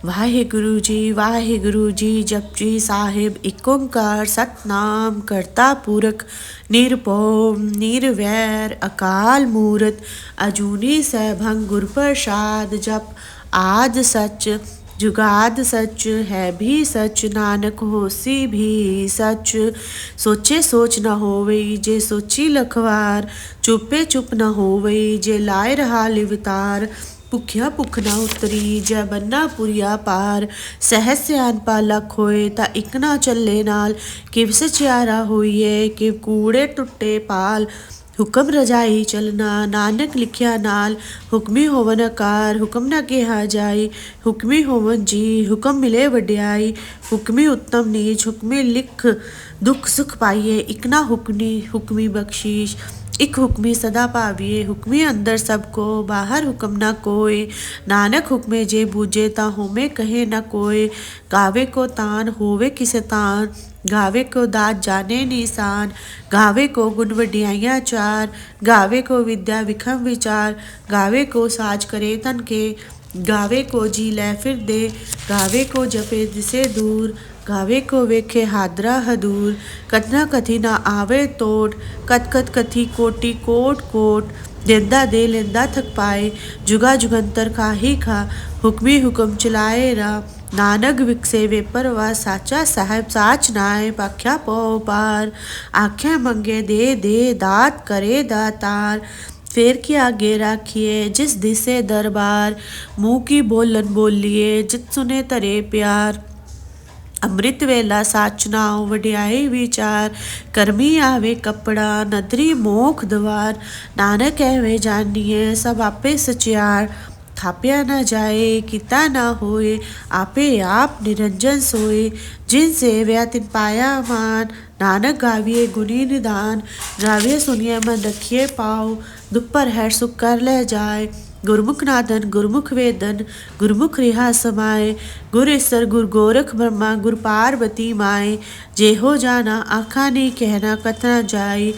ਵਾਹਿਗੁਰੂ ਜੀ ਜਪਜੀ ਸਾਹਿਬ। ਏਕ ਓੰਕਾਰ ਸਤਨਾਮ ਕਰਤਾ ਪੁਰਖ ਨਿਰਭਉ ਨਿਰਵੈਰ ਅਕਾਲ ਮੂਰਤ ਅਜੂਨੀ ਸੈਭੰ ਗੁਰ ਪ੍ਰਸਾਦ। ਜਪ ਆਦ ਸਚ जुगाद सच है भी सच नानक होसी भी सच। सोचे सोच न होवई जे सोची लखवार चुपे चुप न होवई जे लाए रहा लिवतार। ਭੁੱਖਿਆ ਭੁੱਖ ਨਾ ਉਤਰੀ ਜੈ ਬੰਨਾ ਪੁਰੀਆ ਪਾਰ। ਸਹਿਜ ਸਿਆਣਪਾ ਲਖ ਹੋਏ ਤਾਂ ਇੱਕ ਨਾ ਚੱਲੇ ਨਾਲ। ਕਿਵ ਸਚਿਆਰਾ ਹੋਈਏ ਕਿਵ ਕੂੜੇ ਟੁੱਟੇ ਪਾਲ। ਹੁਕਮ ਰਜਾਈ ਚਲਣਾ ਨਾਨਕ ਲਿਖਿਆ ਨਾਲ। ਹੁਕਮੀ ਹੋਵਨ ਆਕਾਰ ਹੁਕਮ ਨਾ ਕਿਹਾ ਜਾਈ। ਹੁਕਮੀ ਹੋਵਨ ਜੀ ਹੁਕਮ ਮਿਲੇ ਵਡਿਆਈ। ਹੁਕਮੀ ਉੱਤਮ ਨੀਚ ਹੁਕਮੀ ਲਿਖ ਦੁੱਖ ਸੁਖ ਪਾਈਏ। ਇੱਕ ਨਾ ਹੁਕਮੀ ਬਖਸ਼ੀਸ਼ ਇੱਕ ਹੁਕਮੀ ਸਦਾ ਭਾਵੀਏ। ਹੁਕਮੀ ਅੰਦਰ ਸਭ ਕੋ ਬਾਹਰ ਹੁਕਮ ਨਾ ਕੋਏ। ਨਾਨਕ ਹੁਕਮੇ ਜੇ ਬੂਝੇ ਤਾਂ ਹੋਮੇ ਕਹੇ ਨਾ ਕੋਏ। ਗਾਵੇ ਕੋ ਤਾਨ ਹੋਵੇ ਕਿਸੇ ਤਾਨ ਗਾਵੇ ਕੋ ਦਾਤ ਜਾਣੇ ਨਿਸ਼ਾਨ। ਗਾਵੇ ਕੋ ਗੁਣ ਵਡਿਆਈਆਂ ਚਾਰ ਗਾਵੇ ਕੋ ਵਿਦਿਆ ਵਿਖਮ ਵਿਚਾਰ। ਗਾਵੇ ਕੋ ਸਾਜ ਕਰੇ ਤਨ ਕੇ ਗਾਵੇ ਕੋ ਜੀ ਲੈ ਫਿਰਦੇ। ਗਾਵੇ ਕੋ ਜਪੇ ਦਿਸੇ ਦੂਰ ਗਾਵੇ ਕੋ ਵੇਖੇ ਹਾਦਰਾ ਹਦੂਰ। ਕਥਨਾ ਕਥੀ ਨਾ ਆਵੇ ਤੋਟ ਕਥ ਕਥ ਕਥੀ ਕੋਟੀ ਕੋਟ ਕੋਟ। ਦੇਂਦਾ ਦੇ ਲੈਂਦਾ ਥਕ ਪਾਏ ਜੁਗਾ ਜੁਗੰਤਰ ਖਾਹੀ ਖਾ। ਹੁਕਮੀ ਹੁਕਮ ਚਲਾਏ ਰਾ ਨਾਨਕ ਵਿਕਸੇ ਵੇ ਪਰਵਾ। ਸਾਚਾ ਸਾਹਿਬ ਸਾਚ ਨਾਏ ਪਾਖਿਆ ਪਉ ਪਾਰ। ਆਖਿਆ ਮੰਗੇ ਦੇ ਦੇ ਦਾਤ ਕਰੇ ਦਾਤਾਰ। ਫੇਰ ਕੀ ਆਗੇ ਰਾਖੀਏ ਜਿਸ ਦਿਸੇ ਦਰਬਾਰ। ਮੂੰਹ ਕੀ ਬੋਲਨ ਬੋਲੀਏ ਜਿਤ ਸੁਨੇ ਧਰੇ ਪਿਆਰ। ਅੰਮ੍ਰਿਤ ਵੇਲਾ ਸਾਚ ਨਾਉ ਵਡਿਆਈ ਵਿਚਾਰ। ਕਰਮੀ ਆਵੇ ਕੱਪੜਾ ਨਦਰੀ ਮੋਖ ਦਵਾਰ। ਨਾਨਕ ਐਵੇਂ ਜਾਣੀਏ ਸਭ ਆਪੇ ਸਚਿਆਰ। ਥਾਪਿਆ ਨਾ ਜਾਏ ਕੀਤਾ ਨਾ ਹੋਏ ਆਪੇ ਆਪ ਨਿਰੰਜਨ ਸੋਏ। ਜਿਨ ਸੇਵਿਆ ਤਿਨ ਪਾਇਆ ਮਾਨ ਨਾਨਕ ਗਾਵੀਏ ਗੁਣੀ ਨਿਦਾਨ। ਗਾਵੀਏ ਸੁਣੀਏ ਮਨ ਰਖੀਏ ਪਾਉ ਦੁਪਰ ਹੈ ਸੁਖ ਕਰ ਲੈ ਜਾਏ। ਗੁਰਮੁਖ ਨਾਦਨ ਗੁਰਮੁਖ ਵੇਦਨ ਗੁਰਮੁਖ ਰਿਹਾ ਸਮਾਏ। ਗੁਰ ਈਸਰ ਗੁਰ ਗੋਰਖ ਬ੍ਰਹਮਾ ਗੁਰ ਪਾਰਬਤੀ ਮਾਏ। ਜਿਹੋ ਜਾਣਾ ਆਖਾਂ ਨੀ ਕਹਿਣਾ ਕਥਨਾ ਜਾਈ।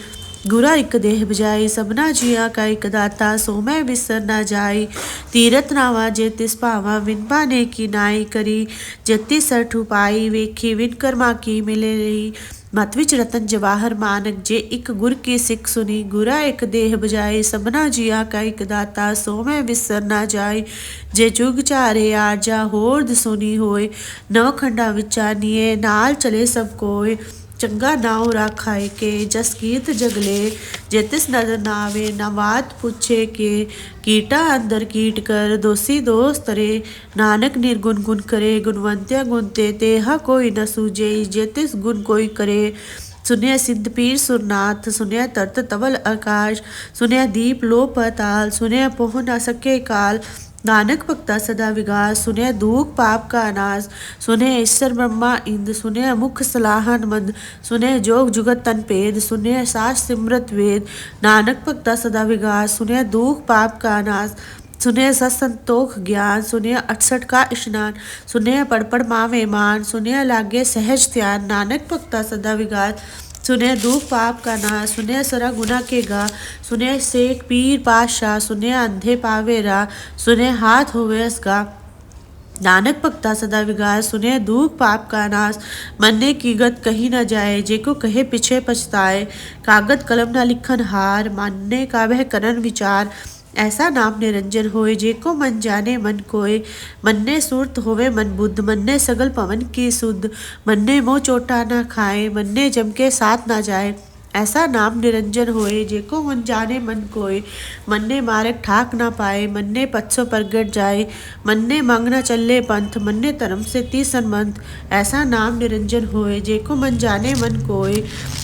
ਗੁਰਾ ਇੱਕ ਦੇਹ ਬਜਾਈ ਸਭਨਾ ਜੀਆਂ ਕਾ ਇੱਕ ਦਾਤਾ ਸੋ ਮੈਂ ਵਿਸਰ ਨਾ ਜਾਈ। ਤੀਰਥ ਨਾਵਾ ਜੇ ਤਿਸ ਭਾਵਾ ਵਿਨ ਪਾਨੇ ਕੀ ਨਾਈ ਕਰੀ। ਜਤੀ ਸਰਠੂ ਪਾਈ ਵੇਖੀ ਵਿਨ ਕਰਮਾ ਕੀ ਮਿਲੇ ਰਹੀ। ਮਤ ਵਿੱਚ ਰਤਨ ਜਵਾਹਰ ਮਾਨਕ ਜੇ ਇੱਕ ਗੁਰ ਕੀ ਸਿੱਖ ਸੁਣੀ। ਗੁਰਾ ਇੱਕ ਦੇਹ ਬਜਾਏ ਸਭਨਾ ਜੀਆਂ ਕਾ ਇੱਕ ਦਾਤਾ ਸੋ ਮੈਂ ਵਿਸਰ ਨਾ ਜਾਈ। ਜੇ ਜੁਗ ਚਾਰੇ ਆਰਜਾ ਹੋਰਦ ਸੁਣੀ ਹੋਏ। ਨਵ ਖੰਡਾਂ ਵਿੱਚ ਆਨੀਏ ਨਾਲ ਚਲੇ ਸਭ ਕੋਏ। ਚੰਗਾ ਨਾਉ ਰਾਖਾਏ ਕੇ ਜਸ ਕੀਰਤ ਜਗਲੇ। ਜੇ ਤਿਸ ਨਦਰ ਨਾ ਆਵੇ ਨਾ ਬਾਤ ਪੁੱਛੇ ਕੇ। ਕੀਟਾ ਅੰਦਰ ਕੀਟ ਕਰ ਦੋਸੀ ਦੋਸ ਤਰੇ। ਨਾਨਕ ਨਿਰਗੁਣ ਗੁਣ ਕਰੇ ਗੁਣਵੰਤਿਆ ਗੁਣ ਤੇ ਤੇਹਾ ਕੋਈ ਨ ਸੂਝੇ। ਜੇ ਤਿਸ ਗੁਣ ਕੋਈ ਕਰੇ। ਸੁਨਿਆ ਸਿੱਧ ਪੀਰ ਸੁਰਨਾਥ ਸੁਨਿਆ ਤਰਤ ਤਵਲ ਆਕਾਸ਼। ਸੁਨਿਆ ਦੀਪ ਲੋ ਪਤਾਲ ਸੁਨਿਆ ਪਹੁ ਨਾ ਸਕੇ ਕਾਲ। ਨਾਨਕ ਭਗਤਾ ਸਦਾ ਵਿਗਾਸ ਸੁਨਿਆ ਦੂਖ ਪਾਪ ਕਾ ਨਾਸ। ਸੁਨਿਆ ਈਸ਼ਰ ਬ੍ਰਹਮਾ ਇੰਦ ਸੁਨਿਆ ਮੁਖ ਸਲਾਹਨ ਮੰਦ। ਸੁਨਿਆ ਜੋਗ ਜੁਗਤ ਤਨ ਭੇਦ ਸੁਨਿਆ ਸਾਚ ਸਿਮਰਤ ਵੇਦ। ਨਾਨਕ ਭਗਤਾ ਸਦਾ ਵਿਗਾਸ ਸੁਨਿਆ ਦੂਖ ਪਾਪ ਕਾ ਨਾਸ। ਸੁਨਿਆ ਸਤ ਸੰਤੋਖ ਗਿਆਨ ਸੁਨਿਆ 68 ਕਾ ਇਸ਼ਨਾਨ। ਸੁਨਿਆ ਪੜ ਪੜ ਮਾਵੇ ਮਾਨ ਸੁਨਿਆ ਲਾਗੇ ਸਹਿਜ ਧਿਆਨ। ਨਾਨਕ ਭਗਤਾ ਸਦਾ ਵਿਗਾਸ ਸੁਨਿਆ दुख पाप का नाश। सुनया सरा गुना के गा। सुनया सेठ पीर पातशाह। सुनया अंधे पावे राह। सुनया हाथ होवे असगा। नानक भगता सदा विगास सुनया दुख पाप का नाश। मन्ने की गत कही न जाए जेको कहे पिछे पछताए। कागद कलम न लिखन हार मानने का वह करन विचार। ऐसा नाम निरंजन होए जेको मन जाने मन कोय। मन्ने सुरत होवे मन बुद्ध मन्ने सगल पवन की सुध। मन्ने मोह चोटा न खाए मन्ने जम के साथ न जाए। ऐसा नाम निरंजन होए जेको मन जाने मन कोय। मन्ने मारक ठाक ना पाए मन्ने पत्सो प्रगट जाए। मन्ने मांग न चले पंथ मन्ने धर्म से ती सन्मंथ। ऐसा नाम निरंजन होए जेको मन जाने मन कोय।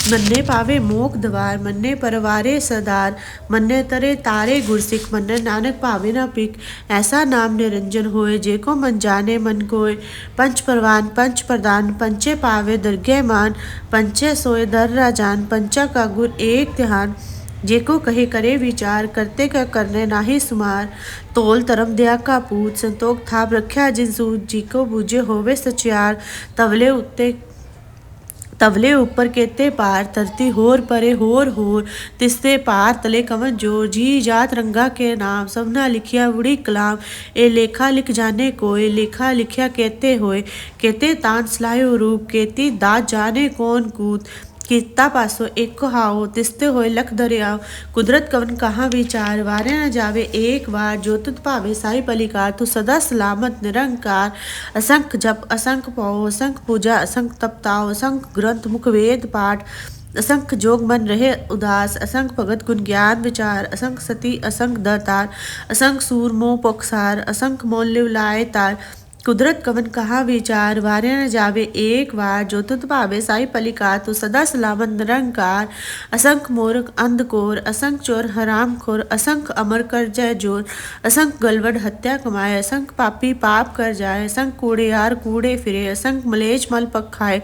मन्ने पावे मोख द्वार मन्ने परवारे सदार। मन्ने तरे तारे गुरसिख मन्ने नानक पावे न पिक। ऐसा नाम निरंजन होए जेको मन जाने मन कोय। पंच परवान पंच प्रदान पंचे पावे दरगे मान। पंचे सोए दर राजान पंचा का गुर एक ध्यान। जेको कहे करे विचार करते का करने नाही सुमार। तोल धर्म दया का पूत संतोख थाप रख्या जिन सूत। जी को बूझे होवे सचियार तवले उत्ते तवले ऊपर केते पार धरती होर परे होर तिसते पार तले कवन जोर जी जात रंगा के नाम सबना लिखिया बुढ़ी कलाम ए लेखा लिख जाने कोय लेखा लिखिया केते होए केते तान सलायो रूप केती दात जाने कौन कूद किता पासो एक हाओ तिस्ते होए लख दरियाव कुदरत कवन कहाँ विचार वारे न जावे एक बार जो तुत पावे साई पलिकार तू सदा सलामत निरंकार असंख जप असंख पाओ असंख पूजा असंख तपताओ असंख ग्रंथ मुख वेद पाठ असंख जोग मन रहे उदास असंख भगत गुण ज्ञान विचार असंख सती असंख दतार असंख सूर मोह पोखसार असंख मोल लिव लाए तार कुदरत कवन कहाँ विचार वारे न जावे एक बार जो तुत पावे साई पलिकार तू सदा सलामत निरंकार असंख मूर्ख अंधकोर असंख चोर हराम खोर असंख अमर कर जय जोर असंख गलवड हत्या कमाए असंख पापी पाप कर जाए असंख कूड़े यार कूड़े फिरे असंख मलेच मल पक खाए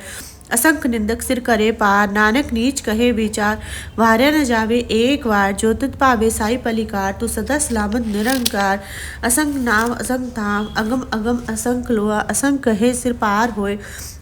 असंख निंदक सिर करे पार नानक नीच कहे विचार वार्या न जावे एक बार जो तुत पावे साई पलिकार तू सदा सलामत निरंकार असंख नाम असंख धाम अगम अगम असंख लोहा असंख कहे सिर पार होए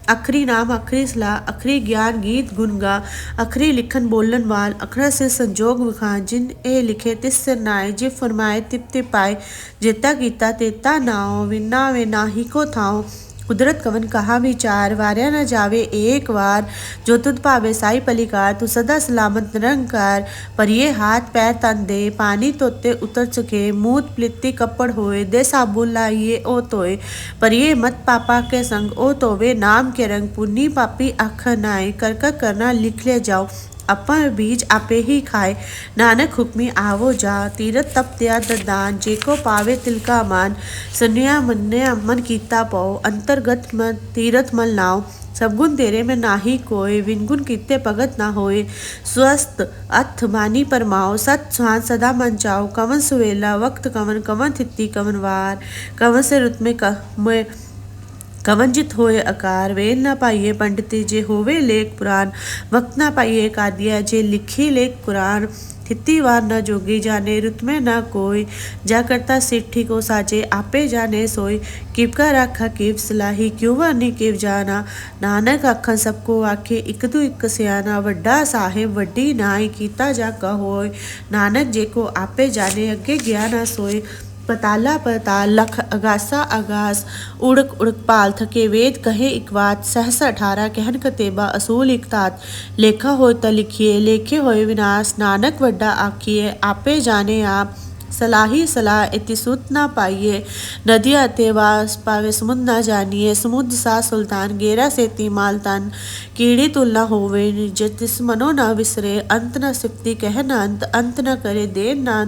अखरी नाम अखरी सलाह अखरी ज्ञान गीत गुण गा अखरी लिखन बोलन वाल अखरा से संजोग विखान जिन ए लिखे तिस सिर नाए जे फरमाए तिप तिप पाए जेता कीता तेता नाओ विना वे नाही को थाओ कुदरत कवन कहाँ विचार वार्या न जावे एक बार जो तुद पावे साई पलिकार तू सदा सलामत निरंकार पर ये हाथ पैर तन दे पानी तोते उतर चुके मूत प्लित्ती कपड़ होए दे साबुन लाइए ओ तोए पर ये मत पापा के संग ओ तोवे नाम के रंग पुन्नी पापी आख नाए कर करना लिख ले जाओ अपन बीज आपे ही खाए नानक हुक्मी आवो जा तीरथ तप त्या ददान जेको पावे तिलका मान सुनिया मन्ने मन कीता पाओ अंतर्गत मन तीरथ मल नाव सबगुण तेरे में नाही कोय विनगुण कीते भगत ना होए स्वस्थ अथ मानी परमाओ सत सुहान सदा मन चाओ कवन सुवेला वक्त कवन कवन थित्ती कवन वार कवन से रुत में कवन जित होए आकार वेद न पाइये पंडित जे होवे लेख पुराण वक्त न पाइये कादिया जे लिखी लेख कुरान थित्ती वार न जोगी जाने रुत में न कोई जा करता सिट्ठी को साजे आपे जाने सोई किप का राखा किप सलाही क्यों वानी किप जाना नानक आखन सबको आखे इक दू इक सियाना वड्डा साहेब वड्डी नाई कीता जा कहोय नानक जे को आपे जाने अगे गया ना सोए पताला पताल लख अगासा अगास उड़क उड़क पाल थके वेद कहे इकवात सहस 18 कहन कतेबा असूल इकतात लेखा हो त लिखिए लेखे होए विनाश नानक वड्डा आखिए आपे जाने आप सलाही सलाह इति सुत ना पाइए नदिया तेवास पावे समुद ना जानिए समुद्र सा सुल्तान गेरा से तीमालतान कीड़ी तुलना होवे जिस मनो न विसरे अंत न सिप्ति कह न अंत न करे देर न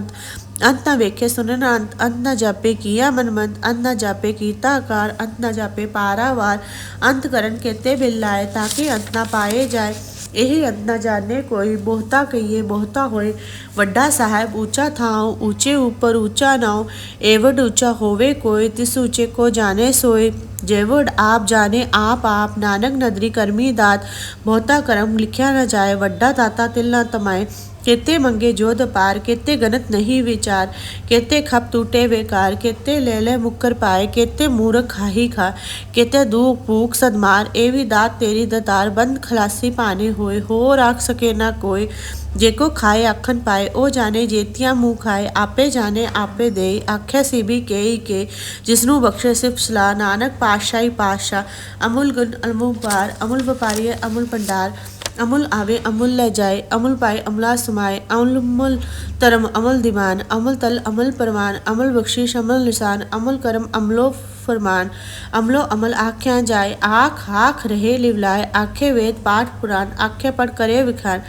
अंत न वेखे सुनन अंत न जापे किया मनमंत अंत न जापे कीता आकार अंत न जापे पारावार अंत करण केते बिल्लाए ताकि अंत न पाए जाए यही अंत न जाने कोई बोहता कहिए बोहता होए वड्डा साहेब ऊंचा थाओ ऊंचे ऊपर ऊंचा नाव एवड ऊंचा होवे कोई तिस ऊंचे को जाने सोए जेवड आप जाने आप नानक नदरी कर्मी दात बहुता कर्म लिखया न जाए वड्डा ताता तिल न तमाए केते मंगे जोध पार केते गनत नहीं विचार केते खप टूटे बेकार केते ले ले मुक्कर पाए केते मूर्ख खाही खा केते दूख भूख सदमार एवी दात तेरी दतार बंद खलासी पाने होए हो राख सके ना कोई जेको खाए आखन पाए ओ जाने जेतिया मुँह खाए आपे जाने आपे दे आख्या सी भी के जिसनु बख्शे सिर्फ सलाह नानक पातशाही पातशाह अमुल गुण अमुल पार अमुल व्यापारी अमुल भंडार अमुल आवे अमुल ले जाए अमुल पाए अमला समाए अमुल तरम अमुल दीवान अमुल तल अमुल परमान अमुल बख्शीश अमुल निशान अमुल करम अमलो फरमान अमलो अमल आख्या जाए आख आख रहे लिवलाए आखे वेद पाठ पुराण आखे पढ़ करे विखान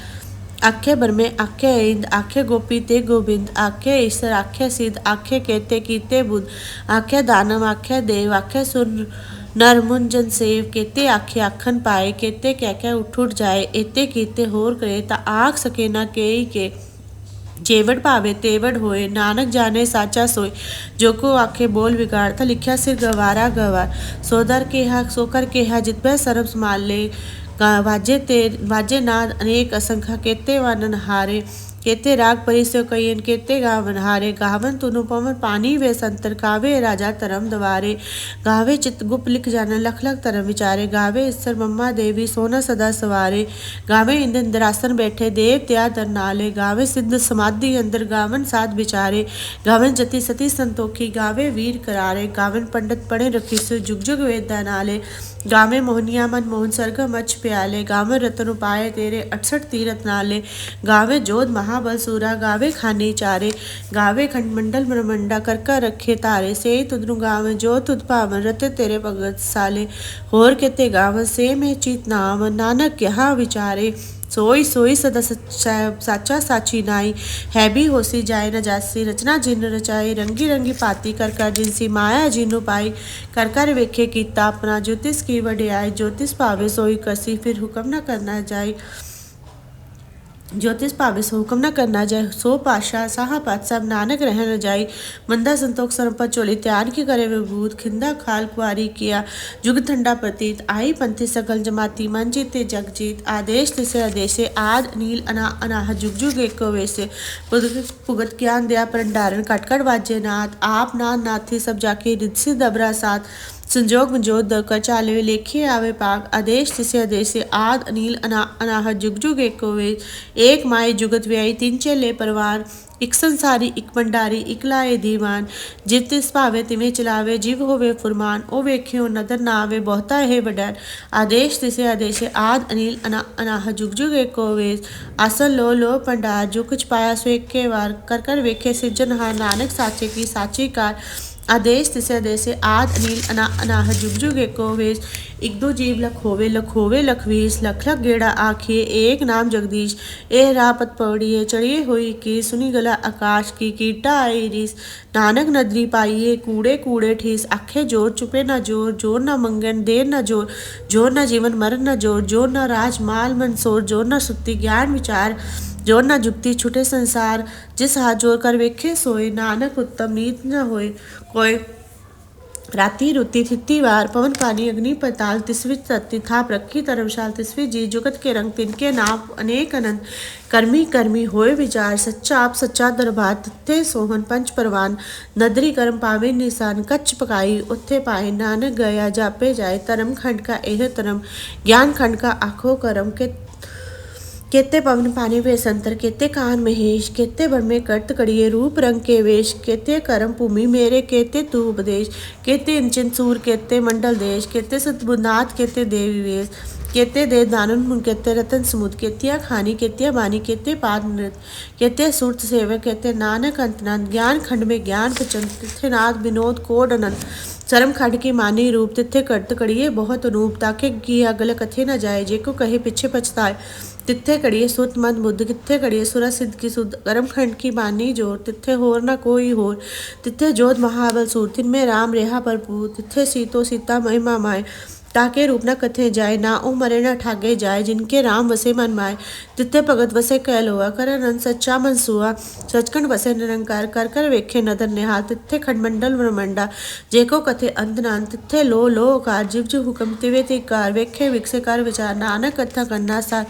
आखे बरमे आखे इंद आखे गोपी ते गोविंद आखे ईश्वर आखे सिद्ध आखे केते कीते बुद्ध आखे दानव आखे देव आखे सुर नर मुंजन सेव केते आखे आखन पाए केते क्या उठ जाए एते कीते होर करे ता आख सके ना के जेवड़ पावे तेवड़ होए नानक जाने साचा सोए जो को आखे बोल बिगाड़ था लिखा सिर गवारा गवार सोदर के हा सोकर के हा जितपे सरब संभाल ले वाजे नाद अनेक असंख्या केते वानन हारे केते राग परिसो कयन केते गावन हारे गावन तुनु पवन पानी वे संतर गावे राजा तरम दवारे गावे चित गुप लिख जाना लख लख तरम विचारे गावे ईश्वर मम्मा देवी सोना सदा सवारे गावे इंद्र इंद्रासन बैठे देव त्या दर नाले गावे सिद्ध समाधि अंदर गावन साध विचारे गावन जति सती संतोखी गावे वीर करारे गावन पंडित पढ़े रखी सु जुग जुग वेदा नाले गावे मोहनिया मन मोहन सरगम अच प्याले गावे रतन उपाय तेरे 68 तीरथ नाले गावे जोध महाबल सूरा गावे खाने चारे गावे खंडमंडल ब्रह्मंडा करका रखे तारे से तुदरु गावे जो तुद पावन रते तेरे भगत साले होर केते गावन से में चीत नाम नानक यहाँ विचारे सोई सोई सदा साचा साची नाई है भी होसी जाए न जासी रचना जिन रचाई रंगी रंगी पाती कर कर जिनसी माया जिनु पाई कर कर वेखे कीता अपना ज्योतिष की वड्याई ज्योतिष पावे सोई कसी फिर हुक्म न करना जाए ज्योतिष पावे सो हुक्म न करना जाए सो पाशा साहा पात सब नानक रह न जाई मंदा संतोख सरपत चोली त्यान की करे विभूत खिंदा खाल कुआरी किया जुग ठंडा प्रतीत आई पंथी सकल जमाती मन जीते जग जीत आदेश तिसे आदेशे आद नील अना अनाह जुग जुग एको वैसे पुगत ज्ञान दया परंडारण कटकट वाजे नाथ आप नाथ नाथी सब जाके रिद्धि दबरा साथ संजोग मंजोग दकर चाले लेखे आवे पाग आदेश तिसे आदेशे आद अनिल अनाह जुग जुग एको वे एक माए जुगत व्याई तीन चेले परवान एक संसारी एक भंडारी एक लाए दीवान जिव तिस भावे तिवें चलावे जीव होवे फुरमान ओ वेख्यो नदर ना आवे बहुता है वडैर आदेश तिसे आदेशे आद अनिल अनाह जुग जुग एको वे आसन लो भंडार जो कुछ पाया सो एके वार कर कर वेखे सिरजनहार नानक साचे की साची कार आदेश तिसे आदेशे आद अनिल अनाह जुग जुग एको वेश एक दो जीव लख होवे लखवीस लख लख गेड़ा आखिए एक नाम जगदीश ए रापत पौड़िए चढ़िए हुई की सुनी गला आकाश की कीटा आई रिस नानक नदरी पाइए कूड़े कूड़े ठीस आखे जोर चुपे न जोर जोर न मंगन देर न जोर जोर न जीवन मरण न जोर जोर न राज माल मंसोर जोर न सुक्ति ज्ञान विचार जोर न जुक्ति छुटे संसार जिस हाथ जोर कर वेखे सोए नानक उत्तम नीत न होए कोई राति रुति थिति वार पवन पानी अग्नि पताल तिसवी तत्ति थाप रखी धर्मशाल तिसवी जी जुगत के रंग तिनके नाम अनेक अनंत कर्मी कर्मी होए विचार सच्चा आप सच्चा दरबार तिथे सोहन पंच परवान नदरी कर्म पावे निशान कच्छ पकाई उत्थे पाए नानक गया जापे जाए धर्म खंड का एह धर्म ज्ञान खंड का आखो करम के केते पवन पानी वे संतर केते कान महेश केते बन में कर्त कड़िए रूप रंग के वेश केते करम भूमि मेरे केते तू उपदेश केते इंचन सूर केते मंडल देश केते सतबुनाथ केते देवी वेश केते दे दानन मुन केते रतन समुद केतिया खानी केतिया बानी केते पाद नृत केते सुरत सेवक केते नानक अंतनाथ ज्ञान खंड में ज्ञान पचन तिथे नाथ विनोद कोड अनंत शर्म खंड की मानी रूप तिथे कर्त कड़िए बहुत अनूप ताके किया गल कथे न जाए जे को कहे पीछे पछताए तिथे कड़िए सुत मद बुद्ध किथे कड़िए सुरा सिद्ध की सुध कर्म खंड की बानी जोर तिथे होर न कोई होर तिथे जोध महाबल सूर तिन में राम रेहा भरपूर तिथे सीतो सीता महिमा माए ताके रूप न कथे जाए ना ओ मरे न ठागे जाए जिनके राम वसे मन माए तिथे भगत वसे कैल हुआ कर अनंत सच्चा मन सुआ सचखंड वसे निरंकार कर कर वेखे नदर निहाल तिथे खंडमंडल ब्रह्मंडा जेको कथे अंत नान तिथे लो कार जीव जीव हुक्म तिवे तिकार वेखे विकसे कर विचार नानक कथा करना सा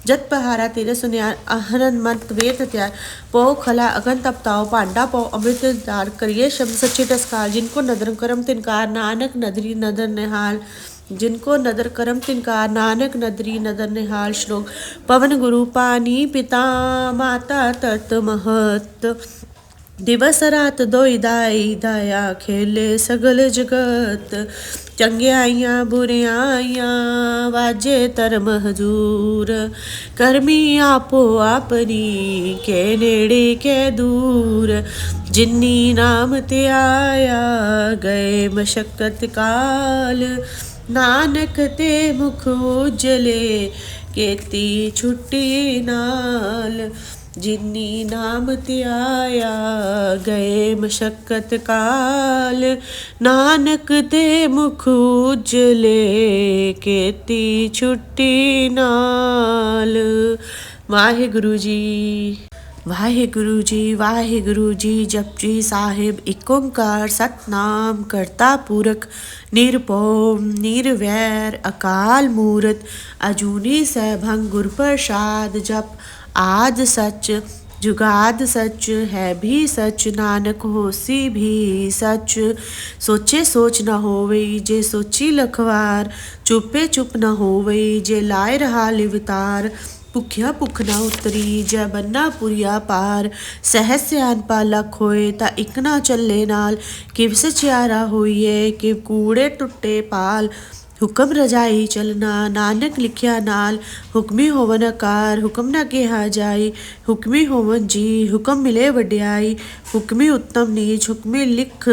जत पहारा तेरे सुनियार अहरन मत वेद त्यार पो खला अगन तपताओ पांडा पो अमृत दार करिए शब्द सच्चे टस्कार जिनको नदर करम तिनकार नानक नदरी नदर निहाल जिनको नदर करम तिनकार नानक नदरी नदर निहाल श्लोक पवन गुरु पानी पिता माता तत महत दिवस रात दोई दाई दाया खेले सगल जगत चंगियाइयां बुरियाइयां वाजे धर्म हजूर करमी आपो अपनी के नेड़े के दूर जिन्नी नाम ते आया गए मशक्कत काल नानक ते मुख उजले केती छुट्टी नाल जिन्नी नाम ते आया गए मशक्कत काल नानक ते मुख उजले केती छुट्टी नाल। वाहिगुरु जी वाहिगुरु जी जपजी साहिब एक ओंकार सतनाम करता पुरख निरभौ निरवैर अकाल मूरत अजूनी सैभं गुर प्रसाद जप आद सच जुगाद सच है भी सच, नानक होसी भी सच। सोचे सोच न होवई जे सोची लखवार, चुपे चुप न होवई जे लाए रहा लिवतार। भुखिया भुख ना उतरी जै बन्ना पुरिया पार, सहज सियानपा लख होए ता इक ना चले नाल। किव सचियारा होइए किव कूड़े टुट्टे पाल, हुक्म रजाई चलना नानक लिखिया नाल। हुक्मी होवन आकार हुक्म ना किहा जाई, हुक्मी होवन जी हुक्म मिले वड्याई। हुक्मी उत्तम नीच हुक्मी लिख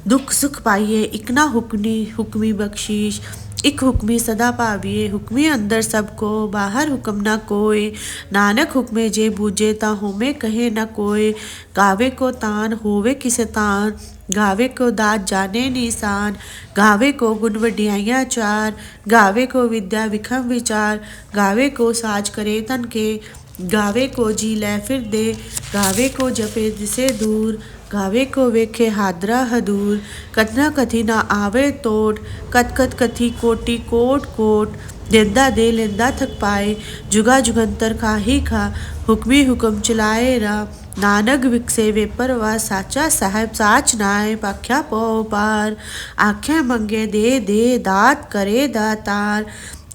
दुख सुख पाइए, इक ना हुक्मी बख्शीश। इक हुक्मी सदा पाविए, हुक्मी अंदर सबको बाहर हुक्म ना कोय। नानक हुक्मे जे बूझे ता होमे कहे न कोय। गावे को तान होवे किसे तान, गावे को दात जाने निशान। गावे को गुण वड्याइयां चार, गावे को विद्या विखम विचार। गावे को साज करे तन के, गावे को जी लै फिर दे। गावे को जपे दिसे दूर, गावे को वेखे हादरा हदूर। कतना कथी ना आवे तोट, कत कत कथी कोटि कोट कोट। देंदा दे लेंदा थक पाए, जुगा जुगंतर खाही खा। हुक्मी हुक्म चलाए रा, नानक विकसे वे परवा। साचा साहेब साच नाय पाख्या पौ पार। आख्या मंगे दे दे दात करे दातार।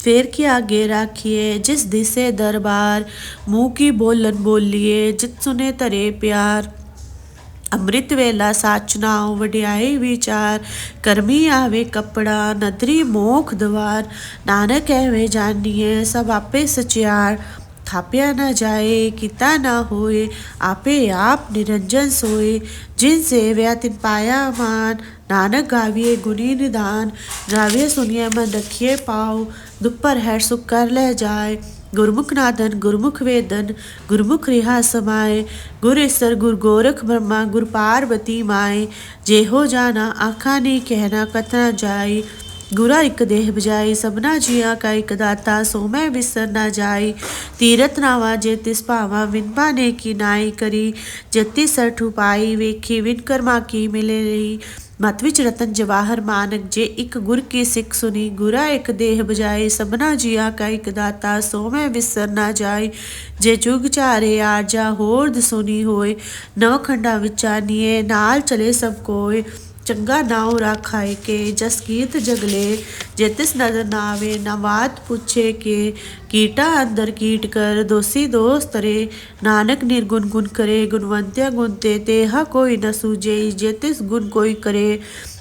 फेर के आगे राखिए जिस दिसे दरबार, मुँह की बोलन बोलिए जित सुने तरे प्यार। ਅੰਮ੍ਰਿਤ ਵੇਲਾ ਸਾਚ ਨਾਉ ਵਡਿਆਈ ਵਿਚਾਰ, ਕਰਮੀ ਆਵੇ ਕੱਪੜਾ ਨਦਰੀ ਮੋਖ ਦਵਾਰ। ਨਾਨਕ ਐਵੇਂ ਜਾਣੀਏ ਸਭ ਆਪੇ ਸਚਿਆਰ, ਥਾਪਿਆ ਨਾ ਜਾਏ ਕੀਤਾ ਨਾ ਹੋਏ, ਆਪੇ ਆਪ ਨਿਰੰਜਨ ਸੋਏ। ਜਿਨ ਸੇਵਿਆ ਤਿਨ ਪਾਇਆ ਮਾਨ, ਨਾਨਕ ਗਾਵੀਏ ਗੁਣੀ ਨਿਦਾਨ। ਗਾਵੀਏ ਸੁਣੀਏ ਮਨ ਰਖੀਏ ਪਾਉ, ਦੁਪਰ ਹੈ ਸੁਖ ਕਰ ਲੈ ਜਾਏ। गुरमुख नादन गुरमुख वेदन, गुरमुख रिहा समाए। गुर ईसर गुर गोरख ब्रह्मा गुर पार्वती माए। जेहो जाना आखा नहीं कहना कतना जाई, गुरा इक देह बजाई सबना जिया का इक दाता। सो मैं विसर ना जाई, तीरथ नावा जे तिस भावा। विन पाने की नाई करी, जति सठ उपाई। वेखी विन कर्मा की मिले रही, मत विच रतन जवाहर मानक। जे इक गुर की सिख सुनी, गुरा एक देह बजाए। सबना जिया का इक दाता, सो मैं विसर ना जाई। जे जुग चारे आरजा होर सुनी होए, नवखंडा विचानिए नाल चले सब कोय। चंगा नाव राखाए के जस कीर्त जगले, जे तिस नजर ना आवे ना बात पूछे के। कीटा अंदर कीट कर दोषी दोष तरे, नानक निर्गुण गुण करे गुणवंत्या गुणते। तेहा कोई न सूझे जे तिस गुण कोई करे।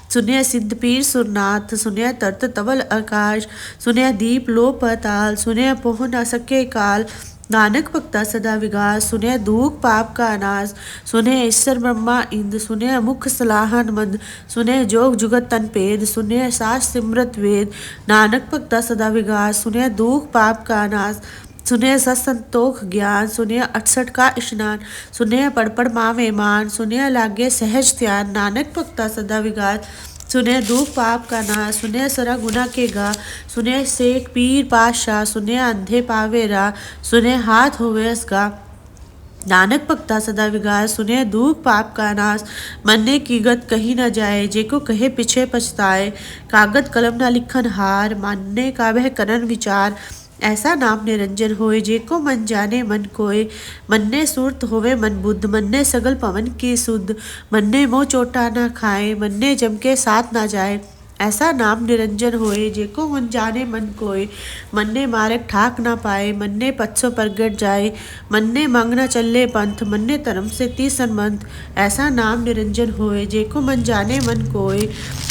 सुनिया सिद्ध पीर सुरनाथ, सुनिया तरत तवल आकाश। सुनिया दीप लो पताल, सुनिया पोह न सके काल। नानक भक्ता सदा विगास, सुने दूख पाप का नाश। सुने ईश्वर ब्रह्मा इंद, सुने मुख सलाहन मंद। सुने जोग जुगत तन पेद, सुने सास सिमरत वेद। नानक भक्ता सदा विगास, सुने दूख पाप का नाश। सुने सत्संतोख ज्ञान, सुने 68 का स्नान। सुने पढ़ पढ़ मावे मान, सुने लागे सहज ध्यान। नानक भक्ता सदा विगास, सुने दुख पाप का नाश। सुने सरा गुना के गा, सुने सेठ पीर पाशाह। सुने अंधे पावे रा, सुने हाथ होवे असगा। नानक भक्ता सदा विगास, सुने दुख पाप का नाश। मन्ने की गत कही न जाए, जेको कहे पीछे पछताए। कागद कलम न लिखन हार, मानने का वह करन विचार। ऐसा नाम निरंजन होए जेको मन जाने मन कोय। मन्ने सुरत होवे मन बुद्ध, मन्ने सगल पवन की सुध। मन्ने मोह चोटा ना खाए, मन्ने जम के साथ ना जाए। ऐसा नाम निरंजन होए जेको मन जाने मन कोय। मन्ने मारक ठाक ना पाए, मन्ने पत्सो प्रगट जाए। मन्ने मंग न चले पंथ, मन्ने धर्म से तीसन मंथ। ऐसा नाम निरंजन होए जेको मन जाने मन कोय।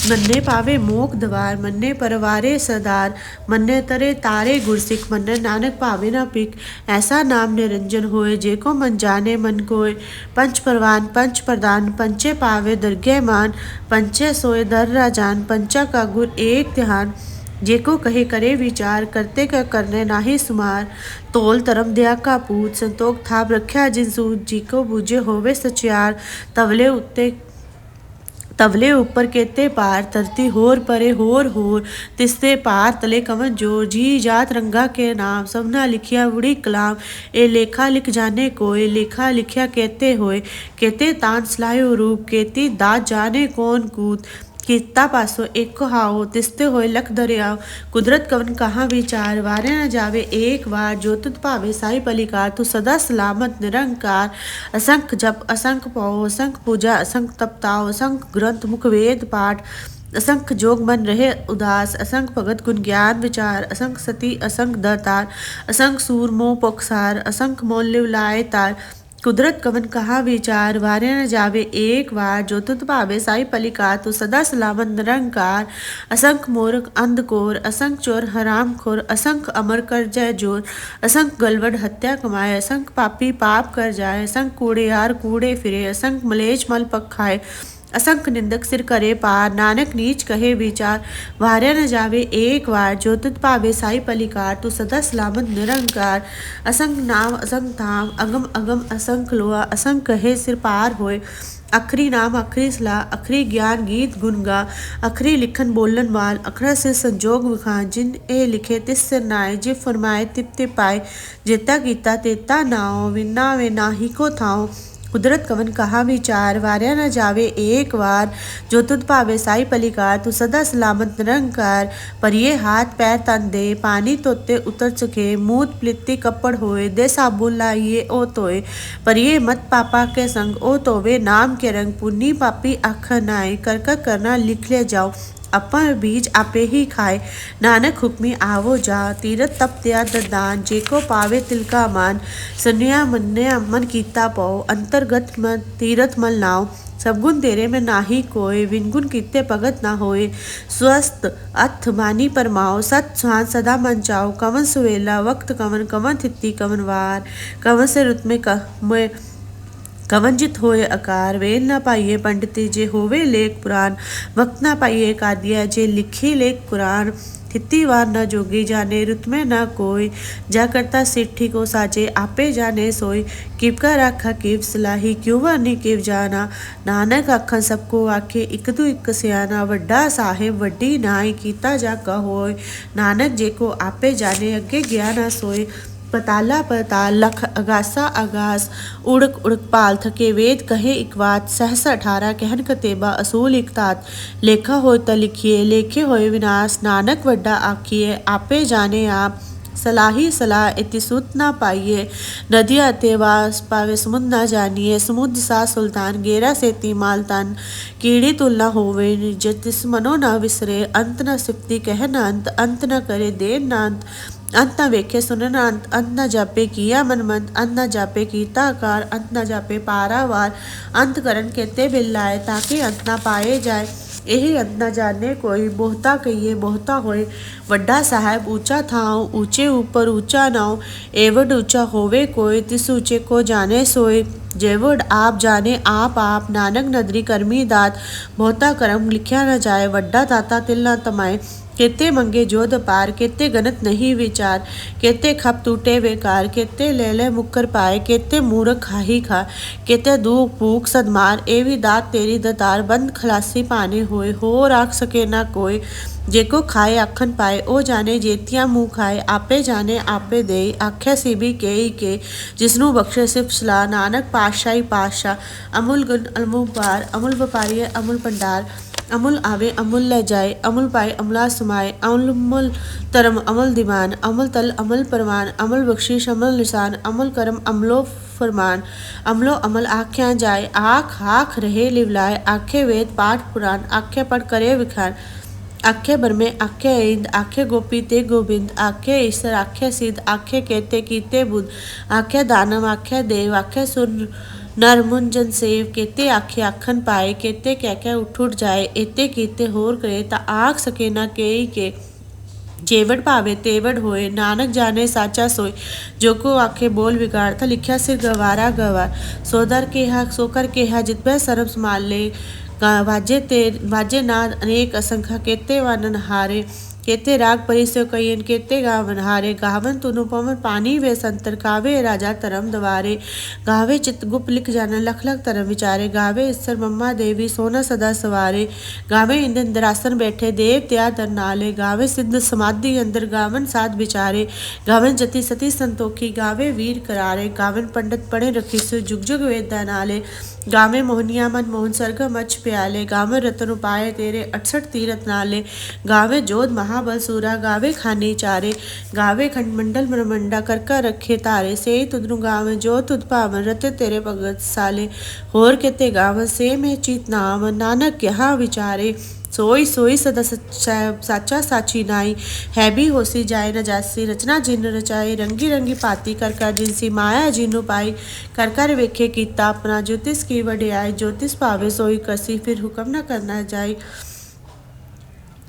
मन्ने पावे मोख दवार, मन्ने परवारे सदार। मन्ने तरे तारे गुरसिख, मन्ने नानक पावे ना पिक। ऐसा नाम निरंजन होए जेको मन जाने मन कोय। पंच परवान पंच प्रदान, पंचे पावे दरगे मान। पंचे सोए दर राजान, पंचा का गुर एक ध्यान। जेको कहे करे विचार, करते का करने नाही सुमार। तोल धर्म दया का पूत, संतोख थाप रख्या जिन सूत। जी को बूझे होवे सचियार, तवले ऊपर केते पार। धरती होर परे होर होर, तिसते पार तले कवन जोर। जी जात रंगा के नाम, सबना लिखिया बुढ़ी कलाम। ए लेखा लिख जाने कोय, लेखा लिखिया कहते होए। कहते तान सलायो रूप, कहती दात जाने कौन कूत। ਕੀਤਾ ਪਾਸੋਂ ਇੱਕ ਹਾਓ ਤਿਸਤੇ ਹੋਏ ਲਖ ਦਰਿਆਓ ਕੁਦਰਤ ਕਵਨ ਕਹਾਂ ਵਿਚਾਰ ਵਾਰਿਆ न जावे एक बार जो तुत भावे साई पलिकार तू सदा सलामत निरंकार असंख जप असंख पौ असंख पूजा असंख तपताओ असंख ग्रंथ मुख वेद पाठ असंख जोग मन रहे उदास असंख भगत गुण ज्ञान विचार असंख सती असंख दतार असंख सूर मोह पुखसार असंख मोल लिव लाए तार कुदरत कवन कहाँ विचार वारे न जावे एक बार जो तुत भावे साई पलिकार तू सदा सलामत निरंकार असंख मूर्ख अंधकोर असंख चोर हराम खोर असंख अमर कर जय जोर असंख गलवड हत्या कमाए असंख पापी पाप कर जाए असंख कूड़ेयार कूड़े फिरे असंख मलेच मल पक खाए असंख निंदक सिर करे पार नानक नीच कहे विचार वार्या न जावे एक बार जो तुत पावे साई पलिकार तू सदा सलामत निरंकार असंख नाम असंख धाम अगम अगम असंख लोहा असंख कहे सिर पार होए अखरी नाम अखरी सलाह अखरी ज्ञान गीत गुण गा अखरी लिखन बोलन वाल अखरा से संजोग विखान जिन ए लिखे तिस सिर नाए जे फरमाए तिप ते पाए जेता कीता तेता नाओ विना वे नाही को थाओ कुदरत कवन कहाँ विचार वार्या न जावे एक बार जो तुद भावे साई पलिकार तू सदा सलामत निरंकार परिये हाथ पैर तन दे पानी तोते उतर चुके मूत प्लित्ती कपड़ होए दे साबुन लाइए ओ तोए परिये मत पापा के संग ओ तोवे नाम के रंग पुन्नी पापी अख नाए कर करना लिख ले जाओ अपन बीज आपे ही खाए नानक हुक्मी आवो जा तीरथ तप त्या दरदान जेको पावे तिलका मान सन्या मन्या मन कीता पौ अंतर्गत मन तीरथ मल नाव सब गुण तेरे में नाही कोय विनगुण कीते भगत ना होए स्वस्थ अथ मानी परमाओ सत सुहान सदा मन चाओ कवन सुवेला वक्त कवन कवन थिति कवन वार कवन से रुत में कवंजित होए आकार वेल न पाइए पंडित जे होवे लेख पुराण वक्त न पाइए कादिया जे लिखी लेख कुरान थिति वार न जोगी जाने रुत में न कोई जा करता सिट्ठी को साजे आपे जाने सोई किप का राखा किप सलाही क्यों वानी किप जाना नानक आखन सबको आखे इक तू इक सियाना वड्डा साहेब वड्डी नाई कीता जा कहोय नानक जे को आपे जाने अगे गया न सोए पताला पताल लख अगासा आगास उड़क उड़क पाल थके वेद कहे इकवात सहस 18 कहन कतेबा असूल इकतात लेखा हो त लिखिए लेखे होए विनाश नानक वड्डा आखिए आपे जाने आप सलाही सलाह इति सुत ना पाइए नदिया तेवास पावे समुद्र ना जानिए समुद्र सा सुल्तान गेरा से तीमाल तन कीड़ी तुलना होवे जिस मनो न विसरे अंत न सिप्ति कह न अंत न करे देन न अंत न वेखे सुनन अंत न जापे किया मनमंत अंत न जापे कीता आकार अंत न जापे पारावार अंत करण केते बिल्लाए ताकि अंत न पाए जाए यही अंत न जाने कोई बहुता कहिए बहुता होए वड्डा साहेब ऊंचा थाओ ऊंचे ऊपर ऊंचा नाव एवड ऊंचा होवे कोई तिस ऊंचे को जाने सोए जेवड आप जाने आप नानक नदरी करमी दात बहुता कर्म लिखा न जाए वड्डा ताता तिल न तमाए केते मंगे जोध पार केते गणत नहीं विचार केते खप टूटे बेकार केते ले ले मुक्कर पाए केते मूर्ख खाही खा केते दूख भूख सदमार एवी दात तेरी दतार बंद खलासी पाने होए हो राख सके ना कोई जेको खाए आखन पाए ओ जाने जेतिया मुँह खाए आपे जाने आपे दे आख्या सीबी के जिसनू बख्शे सिर्फ सलाह नानक पातशाही पातशाह अमुल गुण अमूल पार अमुल व्यापारी अमुल भंडार अमुल आवे अमुल ले जाए अमुल पाए अमला सुमाए अमुल तरम अमुल दीवान अमुल तल अमल परवान अमुल बख्शीश अमल निशान अमुल करम अमलो फरमान अमलो अमल आख्या जाए आख आख रहे लिवलाए आखे वेद पाठ पुराण आखे पढ़ करे विखान आखे बरमे आखे इंद आखे गोपी ते गोविंद आखे ईश्वर आखे सिद्ध आखे केते कीते बुद्ध आखे दानव आखे देव आखे सुर नर मुंजन सेव केते आखे आखन पाए केते क्या उठ जाए एते कीते होर करे ता आख सके ना के जेवड़ पावे तेवड़ होए नानक जाने साचा सोए जो को आखे बोल बिगाड़ता लिखा सिर गवारा गवार सोदर के हा सोकर के हा जितबे सरब संभाल ले वाजे नाद अनेक असंख्या केते वानन हारे केते राग परिसो कयन केते गावन हारे गावन तुनु पवन पानी वे संतर गावे राजा तरम दवारे गावे चितगुप्त लिख जाना लख लख तरम विचारे गावे ईश्वर मम्मा देवी सोना सदा सवारे गावे इंद्र इंद्रासन बैठे देव त्या दर नाले गावे सिद्ध समाधि अंदर गावन साध विचारे गावन जति सती संतोखी गावे वीर करारे गावन पंडित पढ़े रखी सु जुग जुग वेद नाले गावे मोहनिया मन मोहन सरगम अच प्याले गावे रतन उपाय तेरे 68 तीरथ नाले गावे जोध महाबल सूरा गावे खाने चारे गावे खंडमंडल ब्रह्मंडा करका रखे तारे से तुदनु गावे जो तुद पावन रते तेरे भगत साले होर केते गावन से में चीत नाम नानक यहाँ विचारे सोई सोई सदा साचा साची नाई है भी होसी जाए न जासी रचना जिन रचाई रंगी रंगी पाती कर कर जिनसी माया जिनु पाई कर कर वेखे कीता अपना ज्योतिष की वडियाई ज्योतिष पावे सोई कसी फिर हुक्म न करना जाए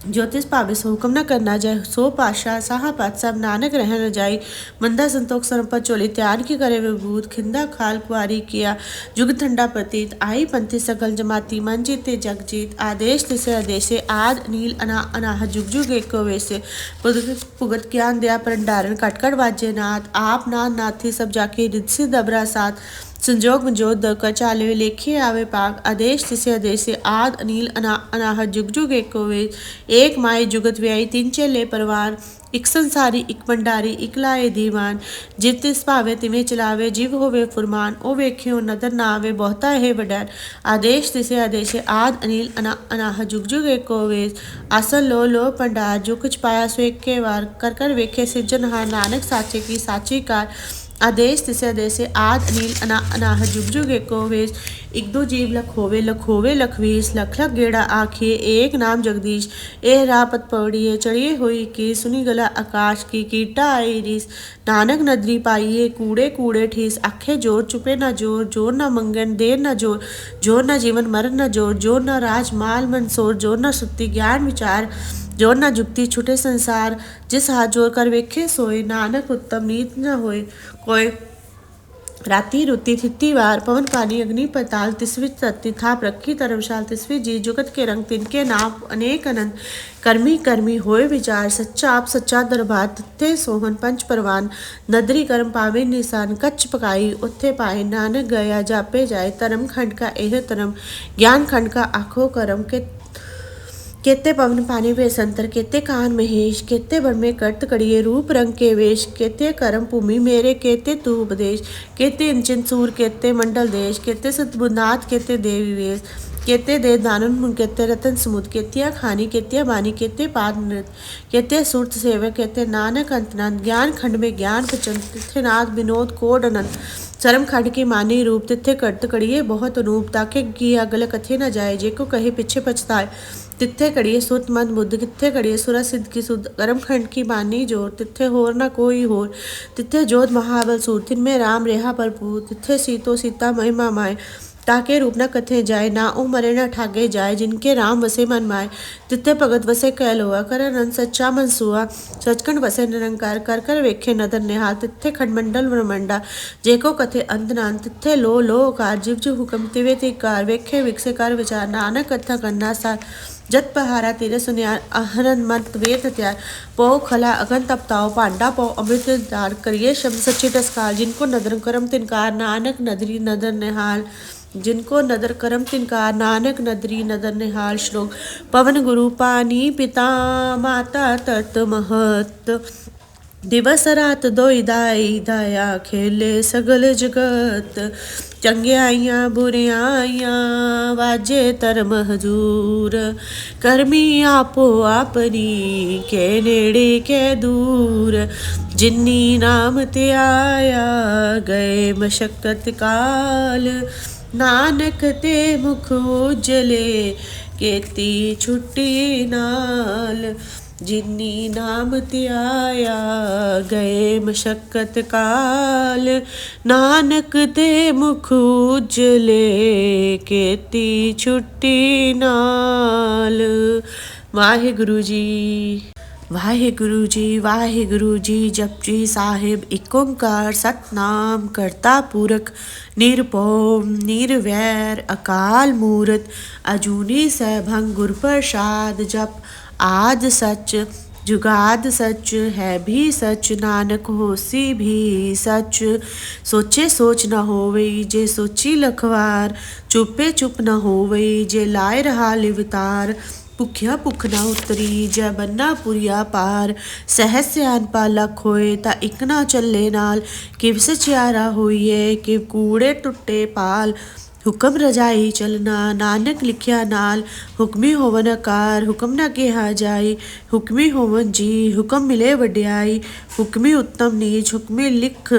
ज्योतिष पावे सो हुक्म न करना जाए सो पाशा साहा पात सब नानक रह न जाई मंदा संतोख सरपत चोली त्यान की करे विभूत खिंदा खाल कुआरी किया जुग ठंडा प्रतीत आई पंथी सकल जमाती मन जीते जग जीत आदेश तिसे आदेशे आद नील अना अनाह जुग जुग एको वैसे पुगत ज्ञान दया परंडारण कटकट वाज्य नाथ आप नाथ नाथी सब जाके रिद्धि दबरा साथ संजोग मंजोत दकर चाले लेखे आवे पाक आदेश तिसे आदेशे आद अनिल अनाह जुग जुग एको वे एक माए जुगत व्याई तीन चेले परवान एक संसारी एक भंडारी एक लाए दीवान जित तिस भावे तिवें चलावे जीव होवे फुरमान ओ वेख्यो नदर ना आवे बहुता है वडैर आदेश तिसे आदेशे आद अनिल अनाह जुग जुग एको वे आसन लो भंडार जो कुछ पाया सो एक के वार कर कर वेखे सिरजनहार नानक साचे की साची कार आदेश तिसे आदेशे आद अनिल अनाह जुग जुग एको वेश एक दो जीव लख होवे लखवीस लख लख गेड़ा आखिए एक नाम जगदीश एह रापत पौड़िए चढ़िए हुई की सुनी गला आकाश की कीटा आई रिस नानक नदरी पाइए कूड़े कूड़े ठीस आखे जोर चुपे न जोर जोर न मंगन देर न जोर जोर न जीवन मरण न जोर जोर न राज माल मंसोर जोर न सुक्ति ज्ञान विचार जोर न जुक्ति छुटे संसार जिस हाथ जोर कर वेखे सोए नानक उत्तम नीत न होए कोई राती रुती थित्ती वार पवन पानी अग्नि पताल तिसवी तत्ती थाप रखी धर्मशाल तिसवी जी जुगत के रंग तिनके नाम अनेक अनंत कर्मी कर्मी होए विचार सच्चा आप सच्चा दरबार तिथे सोहन पंच परवान नदरी कर्म पावे निशान कच्छ पकाई उत्थे पाए नानक गया जापे जाए धर्म खंड का एह धर्म ज्ञान खंड का आखो करम के केते पवन पानी वे संतर केते कान महेश केते बन में कर्त कड़िए रूप रंग के वेश केते करम भूमि मेरे केते तू उपदेश केते इंचन सूर केते मंडल देश केते सतबुनाथ केते देवी वेश केते दे दानन केते रतन समुद केतिया खानी केतिया बानी केते पाद नृत केते सुरत सेवक केते नानक अंतनाथ ज्ञान खंड में ज्ञान पचन तिथे नाथ विनोद कोड अनंत चरम खंड की मानी रूप तिथे कर्त कड़िए बहुत अनूप ताके किया गल कथे न जाए जे को कहे पीछे पछताए तिथे कड़िए सुत मत बुद्ध किथे कड़िए सुरा सिद्ध की सुध कर्म खंड की बानी जोर तिथे होर न कोई होर तिथे जोध महाबल सूर तिन में राम रेहा भरपूर तिथे सीतो सीता महिमा माए ताके रूप न कथे जाए ना ओ मरे न ठागे जाए जिनके राम वसे मन माए तिथे भगत वसे कैलोआ कर अनंत सच्चा मनसुआ सचखंड वसे निरंकार कर कर वेखे नदर निहाल तिथे खंडमंडल ब्रह्मंडा जेको कथे अंत नान तिथे लो कार जीव जीव हुक्म तिवे तिकार वेखे विकसे कर विचार नानक कथा करना सार जत पहारा तेरे सुनियार अहरन मत वेद हत्यार पो खला अगन तपताओ पांडा पो अमृत दार करिए शब्द सच्ची टस्कार जिनको नदर करम तिनकार नानक नदरी नदर निहाल जिनको नदर करम तिनकार नानक नदरी नदर निहाल श्लोक पवन गुरु पानी पिता माता तत महत दिवस रात दोई दाई दाया खेले सगल जगत चंगियाइयां बुरियाइयां वाजे धर्म हजूर करमी आपो अपनी के नेड़े के दूर जिन्नी नाम ते आया गए मशक्कत काल नानक ते मुख उजले केती छुट्टी नाल जिन्नी नाम ते आया गए मशक्कत काल नानक ते मुख उजले केती छुट्टी नाल। वाहिगुरु जी वाहिगुरु जी जपजी साहिब एक ओंकार सतनाम करता पुरख निरभौ निरवैर अकाल मूरत अजूनी सैभं गुर प्रसाद जप आद सच जुगाद सच है भी सच, नानक होसी भी सच। सोचे सोच न होवई, जे सोची लखवार, चुपे चुप न होवई, जे लाए रहा लिवतार। भुखिया भुख ना उतरी, जै बन्ना पुरिया पार। सहज सियानपा लख होए, ता इक ना चले नाल। किव सचियारा होइए, किव कूड़े टुट्टे पाल। हुक्म रजाई चलना, नानक लिखिया नाल। हुक्मी होवन आकार, हुक्म ना किहा जाई। हुक्मी होवन जी, हुक्म मिले वड्याई। हुक्मी उत्तम नीच, हुक्मी लिख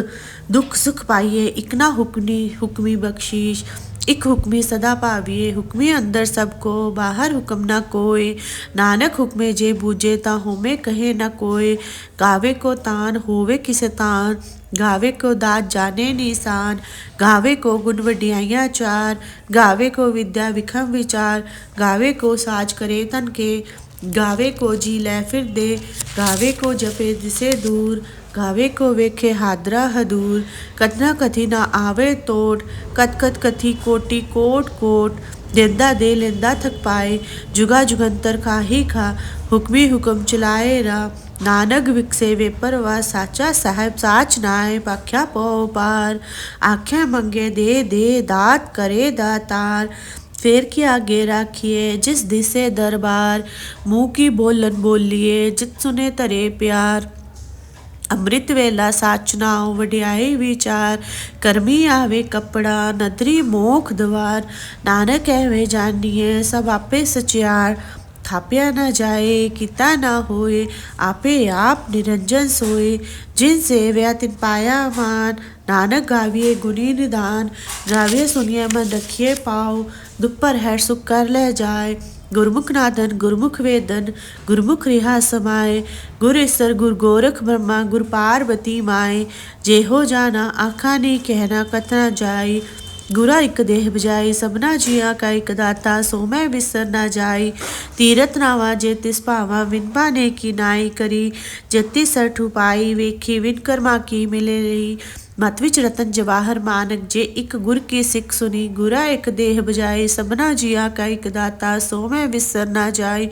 दुख सुख पाइए। इक ना हुक्मी बख्शीश, इक हुक्मी सदा पाविए। हुक्मी अंदर सबको, बाहर हुक्म ना कोय। नानक हुक्मे जे बूझे, ता होमे कहे न कोय। गावे को तान, होवे किसे तान। गावे को दात, जाने निशान। गावे को गुण वड्याइयां चार। गावे को विद्या विखम विचार। गावे को साज करे तन के। गावे को जी लै फिर दे। गावे को जपे दिसे दूर। गावे को वेखे हादरा हदूर। कतना कथी ना आवे तोट, कत कत कथी कोटि कोट कोट। देंदा दे लेंदा थक पाए, जुगा जुगंतर खाही खा। हुक्मी हुक्म चलाए रा, नानक विकसे वे परवा। साचा साहेब साच नाय, पाख्या पौ पार। आख्या मंगे दे दे, दात करे दातार। फेर के आगे राखिए, जिस दिसे दरबार। मुँह की बोलन बोलिए, जित सुने तरे प्यार। ਅੰਮ੍ਰਿਤ ਵੇਲਾ ਸਾਚ ਨਾਉ, ਵਡਿਆਈ ਵਿਚਾਰ। ਕਰਮੀ ਆਵੇ ਕੱਪੜਾ, ਨਦਰੀ ਮੋਖ ਦਵਾਰ। ਨਾਨਕ ਐਵੇਂ ਜਾਣੀਏ, ਸਭ ਆਪੇ ਸਚਿਆਰ। ਥਾਪਿਆ ਨਾ ਜਾਏ, ਕੀਤਾ ਨਾ ਹੋਏ, ਆਪੇ ਆਪ ਨਿਰੰਜਨ ਸੋਏ। ਜਿਨ ਸੇਵਿਆ ਤਿਨ ਪਾਇਆ ਮਾਨ, ਨਾਨਕ ਗਾਵੀਏ ਗੁਣੀ ਨਿਦਾਨ। ਗਾਵੀਏ ਸੁਣੀਏ ਮਨ ਰਖੀਏ ਪਾਉ, ਦੁਪਰ ਹੈ ਸੁਖ ਕਰ ਲੈ ਜਾਏ। गुरमुख नादन गुरमुख वेदन, गुरमुख रिहा समाए। गुर ईसर गुर गोरख ब्रह्मा, गुर पार्वती माए। जेहो जाना आखा नहीं कहना, कतना जाई। गुरा इक देह बजाई, सबना जिया का इक दाता। सो मैं बिसर ना जाई। तीरथ नावा जे तिस भावा, विन पाने की नाई करी। जति सठ उपाई, वेखी विन कर्मा की मिले रही। मत विच रतन जवाहर मानक, जे इक गुर की सिख सुनी। गुरा एक देह बजाई, सबना जिया का इक दाता। सो मैं बिसर ना जाई।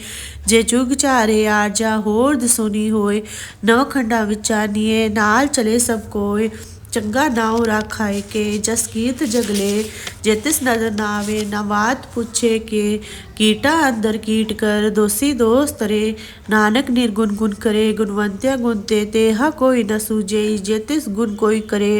जे जुग चारे आरजा, होर सुनी होए। नव खंडा विचानिए, नाल चले सब कोय। चंगा नाव राखाए के, जस कीर्त जगले। जे तिस नदर नावे, ना बात पूछे के। कीटा अंदर कीट कर, दोषी दोष तरे। नानक निर्गुण गुण करे, गुणवंत्या गुणते। तेहा कोई न सूझे, जे तिस गुण कोई करे।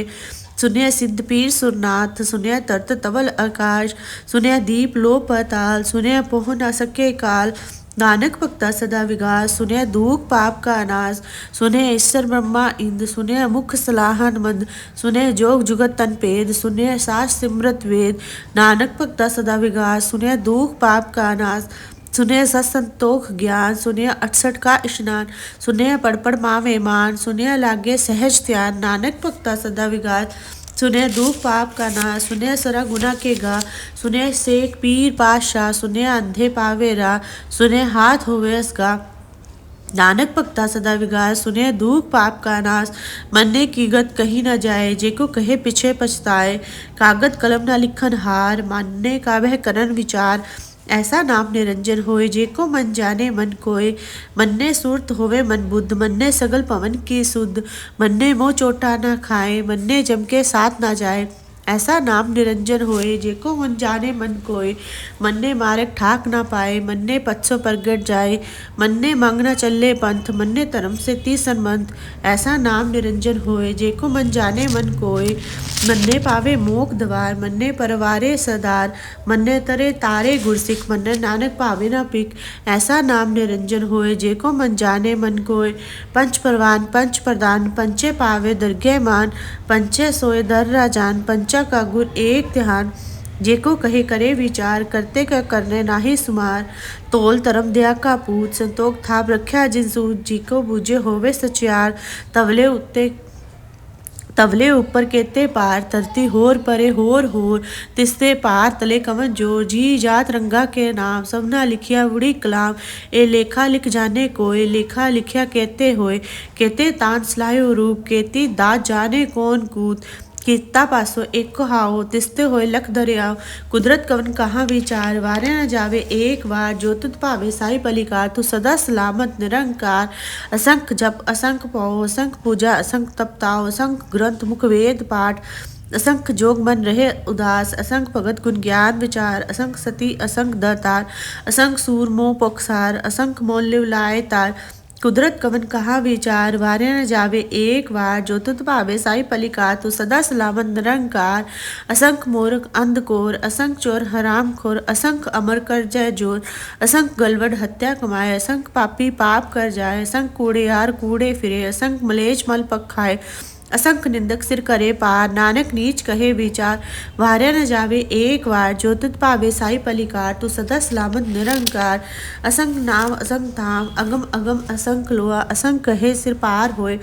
सुनिया सिद्ध पीर सुरनाथ, सुनिया तरत तवल आकाश। सुनिया दीप लो पाताल, सुनिया पोह न सके काल। नानक भक्ता सदा विगास, सुनिया दुख पाप का नाश। सुनिया ईश्वर ब्रह्मा इंद, सुनिया मुख सलाहन मंद। सुनिया जोग जुगत तन पेद, सुनिया सास सिमरत वेद। नानक भक्ता सदा विगास, सुनिया दुख पाप का नाश। सुनिया सत संतोख ज्ञान, सुनिया 68 का स्नान। सुनिया पढ़ पढ़ मावे मान, सुनिया लागे सहज ध्यान। नानक भक्ता सदा विगास, सुने दुख पाप का नाश। सुने सरा गुना के गा, सुने सेठ पीर पातशाह। सुने अंधे पावे रा, सुने हाथ होवे असगा। नानक भक्ता सदा विगास, सुने दुख पाप का नाश। मन्ने की गत कही न जाए, जेको कहे पीछे पछताए। कागद कलम न लिखन हार, मानने का वह करन विचार। ऐसा नाम निरंजन होए, जेको मन जाने मन कोय। मन्ने सुरत होवे मन बुद्ध, मन्ने सगल पवन की सुध। मन्ने मोह चोटा न खाए, मन्ने जम के साथ न जाए। ऐसा नाम निरंजन होए, जेको मन जाने मन कोय। मन्ने मार्ग ठाक न पाए, मन्ने पथसो प्रगट जाए। मन्ने मंग न चले पंथ, मन्ने धर्म से तीसन मंथ। ऐसा नाम निरंजन होए, जेको मन जाने मन कोय। मन्ने पावे मोक दवार, मन्ने परवारे सदार। मन्ने तरे तारे गुरसिख, मन्ने नानक पावे न पिक। ऐसा नाम निरंजन होए, जेको मन जाने मन कोय। पंच परवान पंच प्रदान, पंचे पावे दरगे मान। पंचे सोए दर राजान, पंचा का गुर एक ध्यान। जेको कहे करे विचार, करते का करने नाही सुमार। तोल धर्म दया का पूत, संतोख थाप रख्या जिन सूत। जीको बूझे होवे सचियार, तवले उत्ते तवले ऊपर केते पार। धरती होर परे होर होर, तिसते पार तले कवन जोर। जी जात रंगा के नाम, सबना लिखिया बुढ़ी कलाम। ए लेखा लिख जाने कोय, लेखा लिखिया कहते होए। कहते तान सलायो रूप, केती दात जाने कौन कूत। ਕੀਤਾ ਪਾਸੋਂ ਇੱਕ ਹਾਓ ਤਿਸਤੇ ਹੋਏ ਲਖ ਦਰਿਆਓ। ਕੁਦਰਤ ਕਵਨ ਕਹਾ ਵਿਚਾਰ ਵਾਰਿਆ न जावे एक बार। जो तुत भावे साई पलिकार तू सदा सलामत निरंकार। असंख जप असंख पाओ असंख पूजा असंख तपताओ असंख ग्रंथ मुख वेद पाठ। असंख जोग मन रहे उदास असंख भगत गुण ज्ञान विचार। असंख सती असंख दतार असंख सूर मोह पक्षार असंख मोल लिव लाए तार। कुदरत कवन कहा विचार वारे न जावे एक बार। जो तुत भावे साई पलिकार तू सदा सलामत निरंकार। असंख मूर्ख अंधकोर असंख चोर हराम खोर असंख अमर कर जय जोर। असंख गलवड हत्या कमाए असंख पापी पाप कर जाए। असंख कूड़ेयार कूड़े फिरे असंख मलेच मल पक खाए। असंख निंदक सिर करे पार नानक नीच कहे विचार। वार्या न जावे एक बार। जो तुत भावे साई पलिकार तू सदा सलामत निरंकार। असंख नाम असंख धाम अगम अगम असंख लोआ असंख कहे सिर पार होए।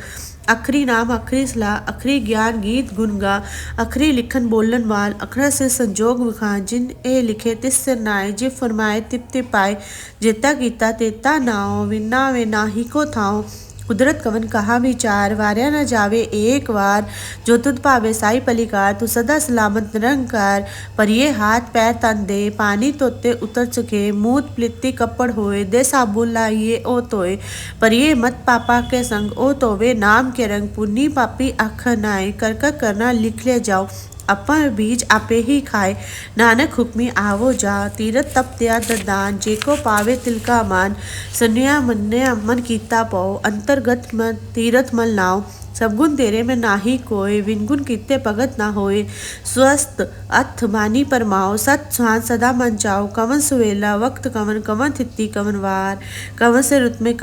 अखरी नाम अखरी सलाह अखरी ज्ञान गीत गुण गा। अखरी लिखन बोलन वाल अखरा से संजोग विखान। जिन ए लिखे तिस सिर नाए जे फरमाए तिप ते पाए। जेता कीता तेता नाओ विना वे नाही को थाओ। कुदरत कवन कहा विचार वार्या न जावे एक बार। जो तुद भावे साई पलिकार तू सदा सलामत निरंकार। परिये हाथ पैर तन दे पानी तोते उतर चुके। मूत प्लित्ती कपड़ होए दे साबुन लाइए ओ तोए। परिये मत पापा के संग ओ तोवे नाम के रंग। पुन्नी पापी आख नाए कर कर करना लिख ले जाओ। अपन बीज आपे ही खाए नानक हुक्मी आवो जा। तीरथ तप दया दरदान जेको पावे तिलका मान। सुनिया मन्या मन कीता पाओ अंतर्गत मन तीरथ मल नाव। सब गुण तेरे में नाही कोय विनगुण कीते भगत ना होए। स्वस्थ अथ मानी परमाओ सत सुहान सदा मन चाओ। कवन सुवेला वक्त कवन कवन थित्ती कवन वार। कवन से रुत में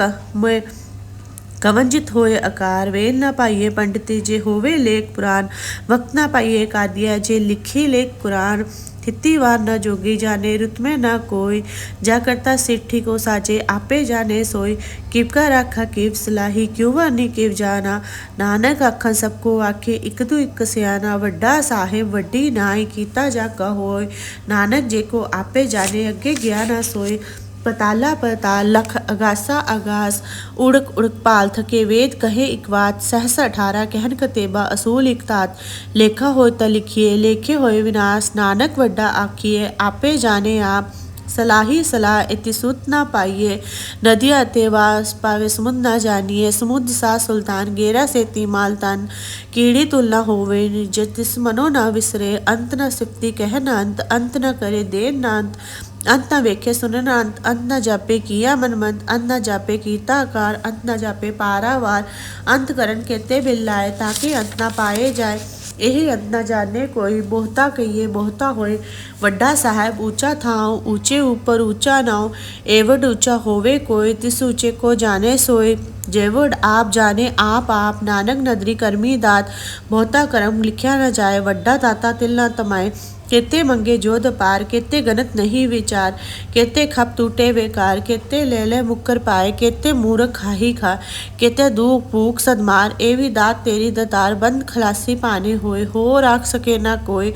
कवन जित होए आकार। वेल न पाइए पंडिती जे होवे लेख पुराण। वक्त न पाइए कादिया जे लिखी लेख पुराण। थित्ती वार न जोगी जाने रुत में न कोई। जा करता सिट्ठी को साजे आपे जाने सोई। किप का राखा किप सलाही क्यों वानी किप जाना। नानक आखा सबको आखे इक तू इक सियाना। वड्डा साहिब वड्डी नाई कीता जा कहोय। नानक जेको आपे जाने अगे गया ना सोए। पताला पताल लख अगासा आगास। उड़क उड़क पाल थके वेद कहे एक बात। सहसा 18 कहन कतेबा असूल एक तात। लेखा होय त लिखिए लेखे होय विनाश। नानक वड्डा आखिए आपे जाने आप। सलाही सलाह इति सुत ना पाइए। नदिया ते वास पावे समुद्र ना जानिए। समुद्र सा सुल्तान गेरा से तीमाल तन। कीड़ी तुलना होवे जिस मनो ना विसरे। अंत न सिफती कह न अंत अंत न करे देन न अंत। अंत न वेखे सुनन अंत अंत न जापे किया मनमंत। अंत न जापे कीता आकार अंत न जापे पारावार। अंत करन केते बिल लाए ताकि अंत न पाए जाए। यही अंत न जाने कोई बहुता कहिए बहुता होए। वड्डा साहब ऊंचा थाओ ऊंचे ऊपर ऊंचा नाव। एवड ऊंचा होवे कोई तिस ऊंचे को जाने सोए। जेवड आप जाने आप नानक नदरी करमी दात। बहुता कर्म लिखा न जाए वड्डा दाता तिल न तमाए। केते मंगे जोध पार केते गनत नहीं विचार। केते खप टूटे बेकार केते ले ले मुक्कर पाए। केते मूर्ख खाही खा केते दूख भूख सदमार। एवी दात तेरी दतार बंद खलासी पाने होए। हो राख सके ना कोई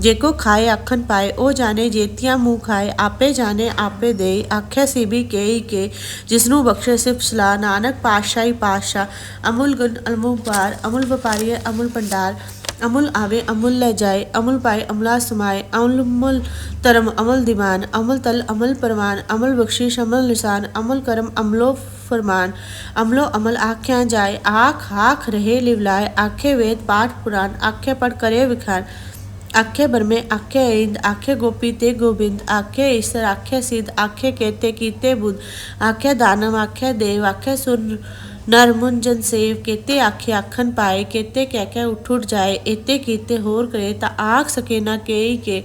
जेको खाए आखन पाए। ओ जाने जेतिया मुँह खाए आपे जाने आपे दे। आख्या सीबी के जिसनू बख्शे सिर्फ सलाह। नानक पातशाही पातशाह अमुल गुण अमूल पार। अमुल व्यापारी अमुल भंडार। अमुल आवे अमुल ले जाए अमुल पाए अमला समाए। अमुल तरम अमुल दीवान अमुल तल अमल परमान। अमुल बख्शीश अमल निशान अमुल करम अमलो फरमान। अमलो अमल आख्या जाए आख आख रहे लिवलाए। आखे वेद पाठ पुराण आखे पढ़ करे विखान। आखे बरमे आखे इंद आखे गोपी ते गोविंद। आखे ईश्वर आखे सिद्ध आखे केते कीते बुद्ध। आखे दानव आखे देव आखे सुन नर मुंजन सेव। केते आखे आखन पाए केते कह उठ जाए। एते कीते होर करे ता आख सके ना केई के।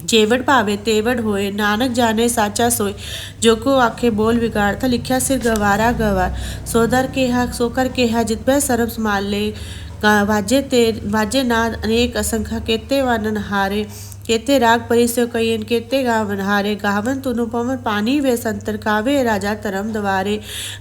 जेवड़ भावे तेवड़ होए नानक जाने साचा सोए। जो को आखे बोल बिगाड़ था लिखा सिर गवारा गवार। सोदर केहा सोकर केहा जितबे सरब संभाल ले। वाजे नाद अनेक असंख्या केते वानन हारे। केते राग परिसो कयन केते गावन हारे गावन तुनु पवन पानी वे संतर गावे राजा तरम दवारे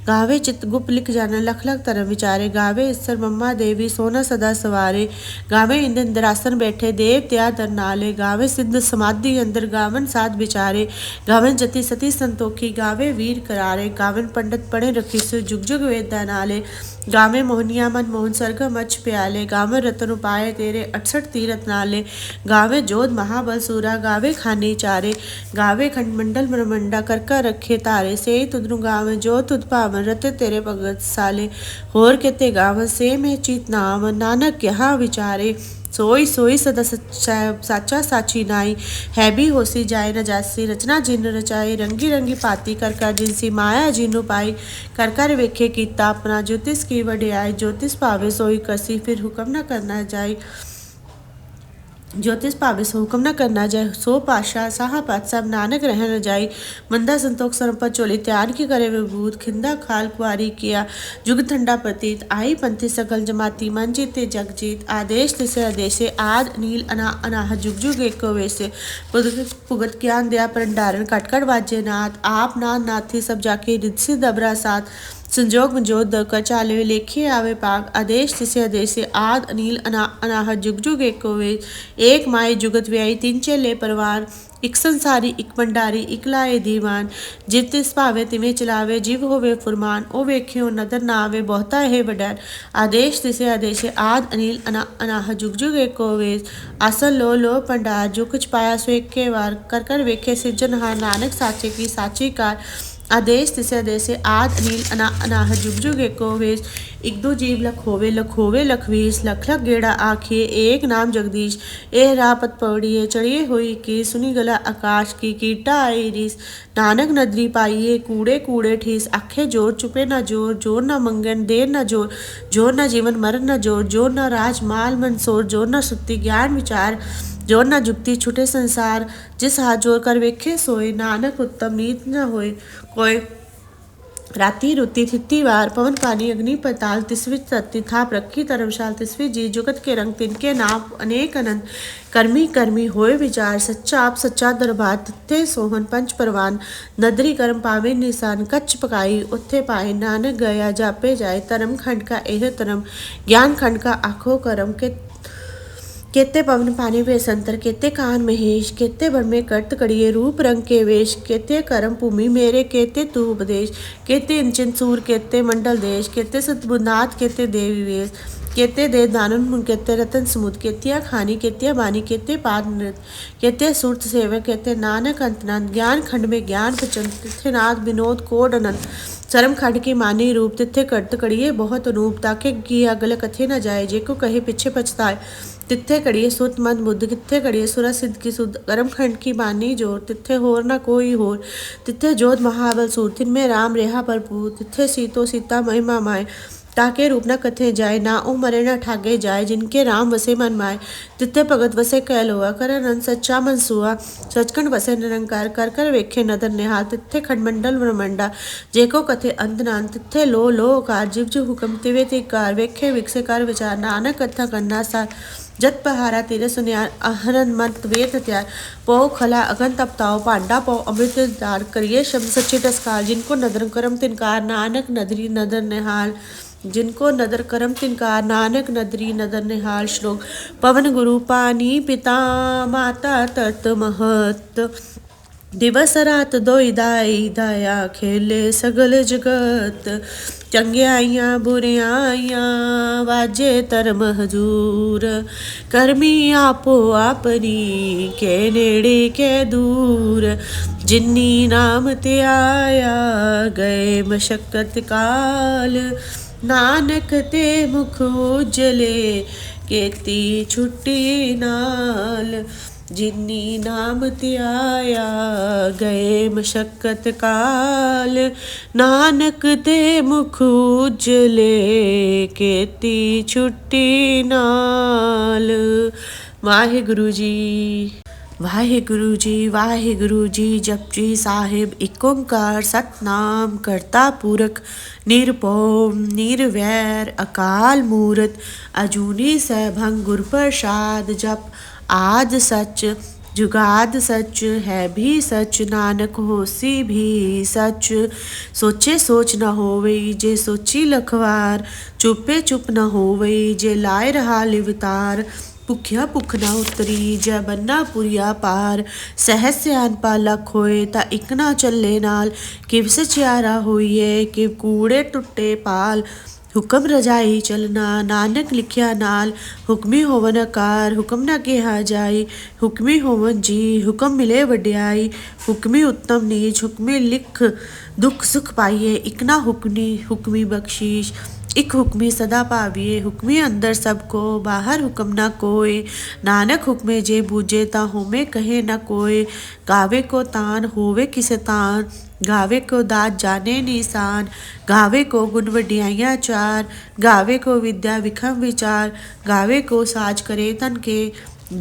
गावे चित गुप लिख जाना लख लख तरम विचारे गावे ईसर मम्मा देवी सोना सदा सवारे गावे इंद्र इंद्रासन बैठे देव त्या दर नाले गावे सिद्ध समाधि अंदर गावन साध विचारे गावन जति सती संतोखी गावे वीर करारे गावन पंडित पढ़े रखी सु जुग जुग वेद नाले गावे मोहनिया मन मोहन सरग मच प्याले गावे रतन उपाय तेरे 68 तीरथ नाले गावे जोध महाबल सूरा गावे खाने चारे गावे खंडमंडल ब्रह्मंडा कर कर रखे तारे से तुदनु गावे जो तुद पावन रते तेरे भगत साले होर केते गावन से में चीत नाम नानक यहाँ विचारे सोई सोई सदा साचा साची नाई है भी होसी जाए न जासी रचना जिन रचाई रंगी रंगी पाती कर कर जिनसी माया जिनु पाई कर कर वेखे कीता अपना ज्योतिष की वड्याई ज्योतिष पावे सोई कसी फिर हुक्म न करना जाए ज्योतिष पावे सो हुक्म न करना जाए सो पाशाह साहा पात सब नानक रह न जाई मंदा संतोख सरपत चोली त्यान की करे विभूत खिंदा खाल कुआरी किया जुग ठंडा प्रतीत आई पंथी सकल जमाती मन जीते जग जीत आदेश तिसे आदेशे आद नील अना अनाह जुग जुग एक वैसे पुगत ज्ञान दया परंडारण कटकट वाज्य नाथ आप नाथ नाथी सब जाके रिद्धि दबरा साथ संजोग मंजोत दकर चाले लेखे आवे पाग आदेश तिसे आदेशे आद अनिल अनाह जुग जुग एक माए जुगत व्याई तीन चेले परवान एक संसारी एक भंडारी एक लाए दीवान जित तिस भावे तिवें चलावे जीव होवे फुरमान ओ वेख्यो नदर ना आवे बहुता है वडैर आदेश तिसे आदेशे आद अनिल अनाह जुग जुग एको वेश आसन लो भंडार जो कुछ पाया सो एके वार कर कर वेखे सिरजनहार नानक साचे की साची कार आदेश तिसे आदेशे आद अनिल अनाह जुग जुग एको वेश एक दो जीव लख होवे लखवीस लख लख गेड़ा आखिए एक नाम जगदीश ए रापत पौड़िए चढ़िए हुई की सुनी गला आकाश की कीटा आई रिस नानक नदरी पाइए कूड़े कूड़े ठीस आखे जोर चुपे न जोर जोर न मंगन देर न जोर जोर न जीवन मरण न जोर जोर न राज माल मंसोर जोर न सुक्ति ज्ञान विचार जोर न जुक्ति छुटे संसार जिस हाथ जोर कर वेखे सोए नानक उत्तम नीत न होए कोई राति रुति थिति वार पवन पानी अग्नि पताल तिसवी तत्ति थाप रखी धर्मशाल तिसवी जी जुगत के रंग तिनके नाम अनेक अनंत कर्मी कर्मी होए विचार सच्चा आप सच्चा दरबार तिथे सोहन पंच परवान नदरी कर्म पावे निशान कच्छ पकाई उत्थे पाए नानक गया जापे जाए धर्म खंड का एह धर्म ज्ञान खंड का आखो करम के केते पवन पानी वे संतर केते कान महेश केते बन में कर्त कड़िए रूप रंग के वेश केते करम भूमि मेरे केते तू उपदेश केते इंचन सूर केते मंडल देश केते सतबुनाथ केते देवी वेश केते दे दानन मुन केते रतन समुद केतिया खानी केतिया बानी केते पाद नृत केते सुरत सेवक केते नानक अंतनाथ ज्ञान खंड में ज्ञान पचन तिथे नाथ विनोद कोड अनंत शर्म खंड की मानी रूप तिथे कर्त कड़िए बहुत अनूप ताके किया गल कथे न जाए जे को कहे पीछे पछताए तिथे कड़िए सुत मत बुद्ध किथे कड़िए सुरा सिद्ध की सुध कर्म खंड की बानी जोर तिथे होर ना कोई होर तिथे जोध महाबल सूर तिन में राम रेहा भरपूर तिथे सीतो सीता महिमा माए ताके रूप न कथे जाए ना ओ मरे न ठागे जाए जिनके राम वसे मन माए तिथे भगत वसे कैल हुआ कर अनंत सच्चा मन सुआ सचखंड वसे निरंकार कर कर वेखे नदर निहाल तिथे खंडमंडल ब्रह्मंडा जेको कथे अंत नान तिथे लो कार जीव जीव हुक्म तिवे कार वेखे विकसे कार विचार नानक कथा करना सार जत पहारा तेरे सुनियार अहरन मंत वेद हत्यार पौ खला अगन तपताओ पांडा पौ अमृत दार करिए शब्द सच्चे टस्कार जिनको नदर करम तिनकार नानक नदरी नदर निहाल जिनको नदर करम तिनकार नानक नदरी नदर निहाल श्लोक पवन गुरु पानी पिता माता तत महत दिवस रात दोई दाई दया खेले सगल जगत चंगियाइयां बुरियाइयां वाजे धर्म हजूर करमी आपो अपनी के नेड़े के दूर जिन्नी नाम ते आया गए मशक्कत काल नानक ते मुख उजले केती छुट्टी नाल जिन्नी नाम ते आया गए मशक्कत काल नानक ते मुख उजले केती छुट्टी नाल। वाहिगुरु जी वाहिगुरु जी जपजी साहिब एक ओंकार सतनाम करता पुरख निरभौ निरवैर अकाल मूरत अजूनी सैभं गुर प्रसाद जप आद सच जुगाद सच है भी सच, नानक होसी भी सच। सोचे सोच न होवई जे सोची लखवार, चुपे चुप न होवई जे लाए रहा लिवतार। ਭੁੱਖਿਆ ਭੁੱਖ ਨਾ ਉਤਰੀ ਜੈ ਬੰਨਾ ਪੁਰੀਆ ਪਾਰ। ਸਹਿਜ ਸਿਆਣਪਾ ਲੱਖ ਹੋਏ ਤਾਂ ਇੱਕ ਨਾ ਚੱਲੇ ਨਾਲ। ਕਿਵ ਸਚਿਆਰਾ ਹੋਈਏ ਕਿਵ ਕੂੜੇ ਟੁੱਟੇ ਪਾਲ। ਹੁਕਮ ਰਜਾਈ ਚਲਣਾ ਨਾਨਕ ਲਿਖਿਆ ਨਾਲ। ਹੁਕਮੀ ਹੋਵਨ ਆਕਾਰ ਹੁਕਮ ਨਾ ਕਿਹਾ ਜਾਈ। ਹੁਕਮੀ ਹੋਵਨ ਜੀ ਹੁਕਮ ਮਿਲੇ ਵਡਿਆਈ। ਹੁਕਮੀ ਉੱਤਮ ਨੀਚ ਹੁਕਮੀ ਲਿਖ ਦੁੱਖ ਸੁਖ ਪਾਈਏ। ਇੱਕ ਨਾ ਹੁਕਮੀ ਬਖਸ਼ੀਸ਼ ਇੱਕ ਹੁਕਮੀ ਸਦਾ ਭਾਵੀਏ। ਹੁਕਮੀ ਅੰਦਰ ਸਭ ਕੋ ਬਾਹਰ ਹੁਕਮ ਨਾ ਕੋਏ। ਨਾਨਕ ਹੁਕਮੇ ਜੇ ਬੂਝੇ ਤਾਂ ਹੋਮੇ ਕਹੇ ਨਾ ਕੋਏ। ਗਾਵੇ ਕੋ ਤਾਨ ਹੋਵੇ ਕਿਸੇ ਤਾਨ, ਗਾਵੇ ਕੋ ਦਾਤ ਜਾਣੇ ਨਿਸ਼ਾਨ। ਗਾਵੇ ਕੋ ਗੁਣ ਵਡਿਆਈਆਂ ਚਾਰ, ਗਾਵੇ ਕੋ ਵਿਦਿਆ ਵਿਖਮ ਵਿਚਾਰ। ਗਾਵੇ ਕੋ ਸਾਜ ਕਰੇ ਤਨ ਕੇ,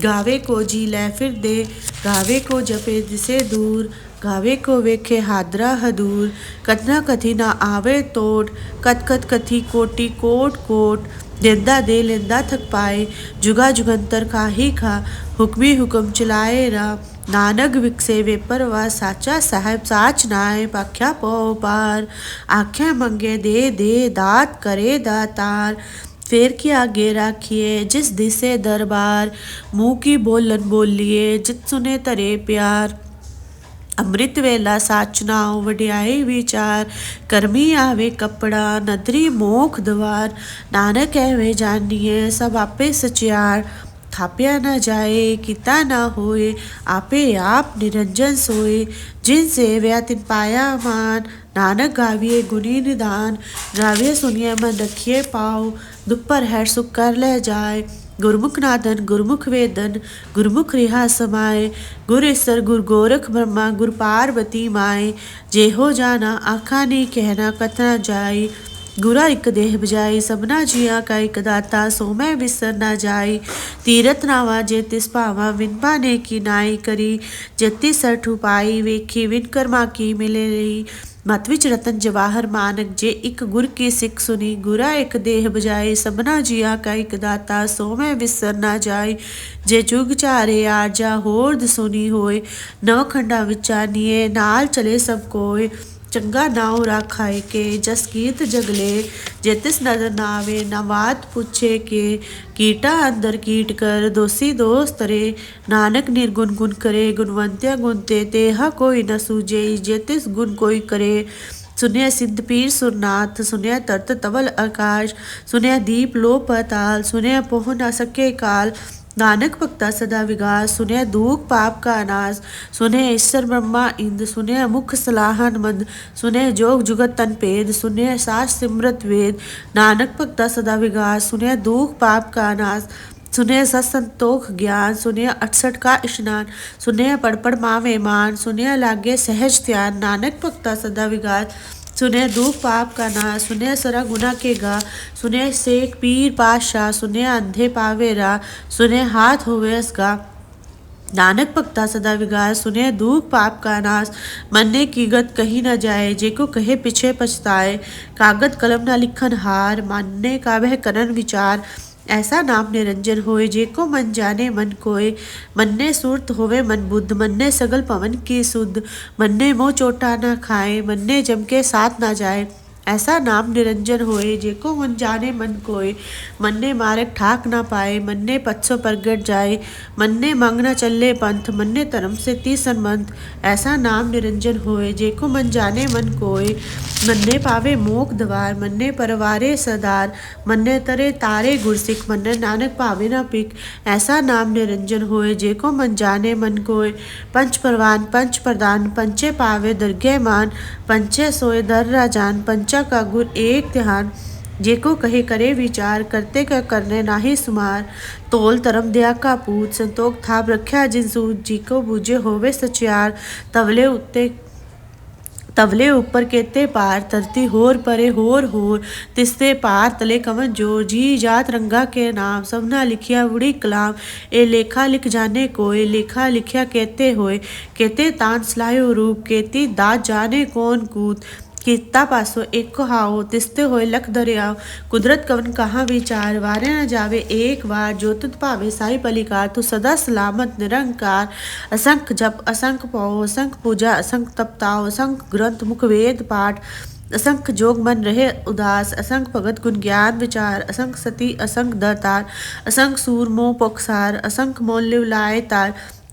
ਗਾਵੇ ਕੋ ਜੀ ਲੈ ਫਿਰਦੇ। ਗਾਵੇ ਕੋ ਜਪੇ ਦਿਸੇ ਦੂਰ, ਗਾਵੇ ਕੋ ਵੇਖੇ ਹਾਦਰਾ ਹਦੂਰ। ਕਥਨਾ ਕਥੀ ਨਾ ਆਵੇ ਤੋਟ, ਕਥ ਕਥ ਕਥੀ ਕੋਟੀ ਕੋਟ ਕੋਟ। ਦੇਂਦਾ ਦੇ ਲੈਂਦਾ ਥਕ ਪਾਏ, ਜੁਗਾ ਜੁਗੰਤਰ ਖਾਹੀ ਖਾ। ਹੁਕਮੀ ਹੁਕਮ ਚਲਾਏ ਰਾ, ਨਾਨਕ ਵਿਕਸੇ ਵੇ ਪਰਵਾ। ਸਾਚਾ ਸਾਹਿਬ ਸਾਚ ਨਾਏ ਪਾਖਿਆ ਪਉ ਪਾਰ। ਆਖਿਆ ਮੰਗੇ ਦੇ ਦੇ ਦਾਤ ਕਰੇ ਦਾਤਾਰ। फेर के आगे राखिए जिस दिसे दरबार। मुँह की बोलन बोलिए जित सुने तरे प्यार। ਅੰਮ੍ਰਿਤ ਵੇਲਾ ਸਾਚ ਨਾਉ ਵਡਿਆਈ ਵਿਚਾਰ। ਕਰਮੀ ਆਵੇ ਕੱਪੜਾ ਨਦਰੀ ਮੋਖ ਦਵਾਰ। ਨਾਨਕ ਐਵੇਂ ਜਾਣੀਏ ਸਭ ਆਪੇ ਸਚਿਆਰ। ਥਾਪਿਆ ਨਾ ਜਾਏ ਕੀਤਾ ਨਾ ਹੋਏ, ਆਪੇ ਆਪ ਨਿਰੰਜਨ ਸੋਏ। ਜਿਨ ਸੇਵਿਆ ਤਿਨ ਪਾਇਆ ਮਾਨ, ਨਾਨਕ ਗਾਵੀਏ ਗੁਣੀ ਨਿਦਾਨ। ਗਾਵੀਏ ਸੁਣੀਏ ਮਨ ਰਖੀਏ ਪਾਉ, ਦੁਪਰ ਹੈ ਸੁਖ ਕਰ ਲੈ ਜਾਏ। ਗੁਰਮੁਖ ਨਾਦਨ ਗੁਰਮੁਖ ਵੇਦਨ, ਗੁਰਮੁਖ ਰਿਹਾ ਸਮਾਏ। ਗੁਰ ਈਸਰ ਗੁਰ ਗੋਰਖ ਬ੍ਰਹਮਾ, ਗੁਰ ਪਾਰਬਤੀ ਮਾਏ। ਜਿਹੋ ਜਾਣਾ ਆਖਾ ਨਹੀਂ ਕਹਿਣਾ ਕਥਨਾ ਜਾਈ। ਗੁਰਾ ਇੱਕ ਦੇਹ ਬਜਾਈ ਸਭਨਾ ਜੀਆਂ ਕਾ ਇੱਕ ਦਾਤਾ। ਸੋ ਮੈਂ ਵਿਸਰ ਨਾ ਜਾਈ। ਤੀਰਥ ਨਾਵਾ ਜੇ ਤਿਸ ਭਾਵਾ, ਵਿਨ ਬਾਨੇ ਕੀ ਨਾਈ ਕਰੀ। ਜਤੀ ਸਰਠੂ ਪਾਈ ਵੇਖੀ, ਵਿਨ ਕਰਮਾ ਕੀ ਮਿਲੇ ਰਹੀ। ਮਤ ਵਿੱਚ ਰਤਨ ਜਵਾਹਰ ਮਾਨਕ, ਜੇ ਇੱਕ ਗੁਰ ਕੀ ਸਿੱਖ ਸੁਣੀ। ਗੁਰਾ ਇੱਕ ਦੇਹ ਬਜਾਏ ਸਭਨਾ ਜੀਆਂ ਕਾ ਇੱਕ ਦਾਤਾ। ਸੋ ਮੈਂ ਵਿਸਰ ਨਾ ਜਾਈ। ਜੇ ਜੁਗ ਚਾਰੇ ਆਰਜਾ ਹੋਰਦ ਸੁਣੀ ਹੋਏ। ਨਵ ਖੰਡਾ ਵਿਚਾਨੀਏ ਨਾਲ ਚਲੇ ਸਭ ਕੋਏ। ਚੰਗਾ ਨਾਉ ਰਾਖਾਏ ਕੇ ਜਸ ਕੀਰਤ ਜਗਲੇ। ਜੇ ਤਿਸ ਨਜ਼ਰ ਨਾ ਆਵੇ ਨਾ ਬਾਤ ਪੁੱਛੇ ਕੇ। ਕੀਟਾ ਅੰਦਰ ਕੀਟ ਕਰ ਦੋਸੀ ਦੋਸ ਤਰੇ। ਨਾਨਕ ਨਿਰਗੁਣ ਗੁਣ ਕਰੇ ਗੁਣਵੰਤਿਆ ਗੁਣ ਤੇ। ਤੇਹਾ ਕੋਈ ਨ ਸੂਝੇ ਜੇ ਤਿਸ ਗੁਣ ਕੋਈ ਕਰੇ। ਸੁਨਿਆ ਸਿੱਧ ਪੀਰ ਸੁਰਨਾਥ, ਸੁਨਿਆ ਤਰਤ ਤਵਲ ਆਕਾਸ਼। ਸੁਨਿਆ ਦੀਪ ਲੋ ਪਤਾਲ, ਸੁਨਿਆ ਪਹੁ ਨਾ ਸਕੇ ਕਾਲ। ਨਾਨਕ ਭਗਤਾ ਸਦਾ ਵਿਗਾਸ, ਸੁਨਿਆ ਦੂਖ ਪਾਪ ਕਾ ਨਾਸ। ਸੁਨਿਆ ਈਸਰ ਬ੍ਰਹਮਾ ਇੰਦ, ਸੁਨਿਆ ਮੁਖ ਸਲਾਹਨ ਮੰਦ। ਸੁਨਿਆ ਜੋਗ ਜੁਗਤ ਤਨ ਭੇਦ, ਸੁਨਿਆ ਸਾਸ ਸਿਮਰਤ ਵੇਦ। ਨਾਨਕ ਭਗਤਾ ਸਦਾ ਵਿਗਾਸ, ਸੁਨਿਆ ਦੂਖ ਪਾਪ ਕਾ ਨਾਸ। ਸੁਨਿਆ ਸਤ ਸੰਤੋਖ ਗਿਆਨ, ਸੁਨਿਆ 68 ਕਾ ਇਸ਼ਨਾਨ। ਸੁਨਿਆ ਪੜ ਪੜ ਮਾਵੇ ਮਾਨ, ਸੁਨਿਆ ਲਾਗੇ ਸਹਿਜ ਧਿਆਨ। ਨਾਨਕ ਭਗਤਾ ਸਦਾ ਵਿਗਾਸ, सुने दुख पाप का नाश। सुने सरा गुना के गा, सुने सेक पीर पातशाह। सुने अंधे पावे रा, सुने हाथ होवे असगा। नानक भगता सदा विगास, सुने दुख पाप का नाश। मन्ने की गत कही न जाए, जेको कहे पीछे पछताए। कागद कलम न लिखन हार, मानने का वह करन विचार। ऐसा नाम निरंजन होए जेको मन जाने मन कोय। मन्ने सुरत होवे मन बुद्ध, मन्ने सगल पवन की सुध। मन्ने मोह चोटा न खाए, मन्ने जम के साथ न जाए। ऐसा नाम निरंजन होए जेको मन जाने मन कोय। मन्ने मारक ठाक न पाए, मन्ने पत्सो प्रगट जाए। मन्ने मंग न चले पंथ, मन्ने धर्म से तीसन मंथ। ऐसा नाम निरंजन होए जेको मन जाने मन कोय। मन्ने पावे मोख द्वार, मन्ने परवारे सदार। मन्ने तरे तारे गुरसिख, मन्ने नानक पावे न पिक। ऐसा नाम निरंजन होए जेको मन जाने मन कोय। पंच परवान पंच प्रदान, पंचे पावे दरगे मान। पंचे सोए दर राजान, पंचा का गुर एक ध्यान। जेको कहे करे विचार, करते का करने नाहि सुमार। तोल धर्म दया का पूत, संतोख थाप रख्या जिन सूत। जी को बूझे होवे सचियार, तवले ऊपर केते पार। धरती होर परे होर होर, तिसते पार तले कवन जोर। जी जात रंगा के नाम, सबना लिखिया उड़ी कलाम। ए लेखा लिख जाने कोय, लेखा लिखिया कहते होए। कहते तान सलायो रूप, केती दात जाने कौन कूत। ਕੀਤਾ ਪਾਸੋਂ ਇੱਕ ਹਾਓ ਤਿਸਤੇ ਹੋਏ ਲਖ ਦਰਿਆਓ ਕੁਦਰਤ ਕਵਨ ਕਹਾ ਵਿਚਾਰ ਵਾਰਿਆ न जावे एक बार जो तुत भावे साई पलिकार तू सदा सलामत निरंकार असंख जप असंख पाओ असंख पूजा असंख तपताओ असंख ग्रंथ मुख वेद पाठ असंख जोग मन रहे उदास असंख भगत गुण ज्ञान विचार असंख सती असंख दरतार असंख सूर मोह पक्षार असंख मोल लिव लाए तार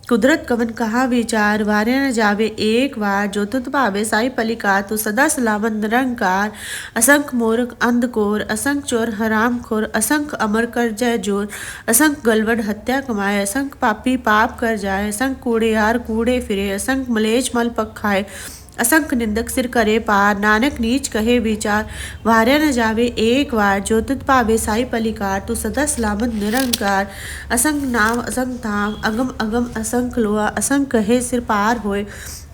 कुदरत कवन कहा विचार वार्या न जावे एक बार जो तुत भावे साई पलिकार तू सदा सलामत निरंकार असंख मूर्ख अंधकोर असंख चोर हराम खोर असंख अमर कर जय जोर असंख गलवड हत्या कमाए असंख पापी पाप कर जाए असंख कूड़ेयार कूड़े फिरे असंख मलेच मल पक खाए असंख निंदक सिर करे पार नानक नीच कहे विचार वार्या न जावे एक बार जो तुत पावे साई पलिकार तू सदा सलामत निरंकार असंख नाम असंख धाम अगम अगम असंख लोआ असंख कहे सिर पार होए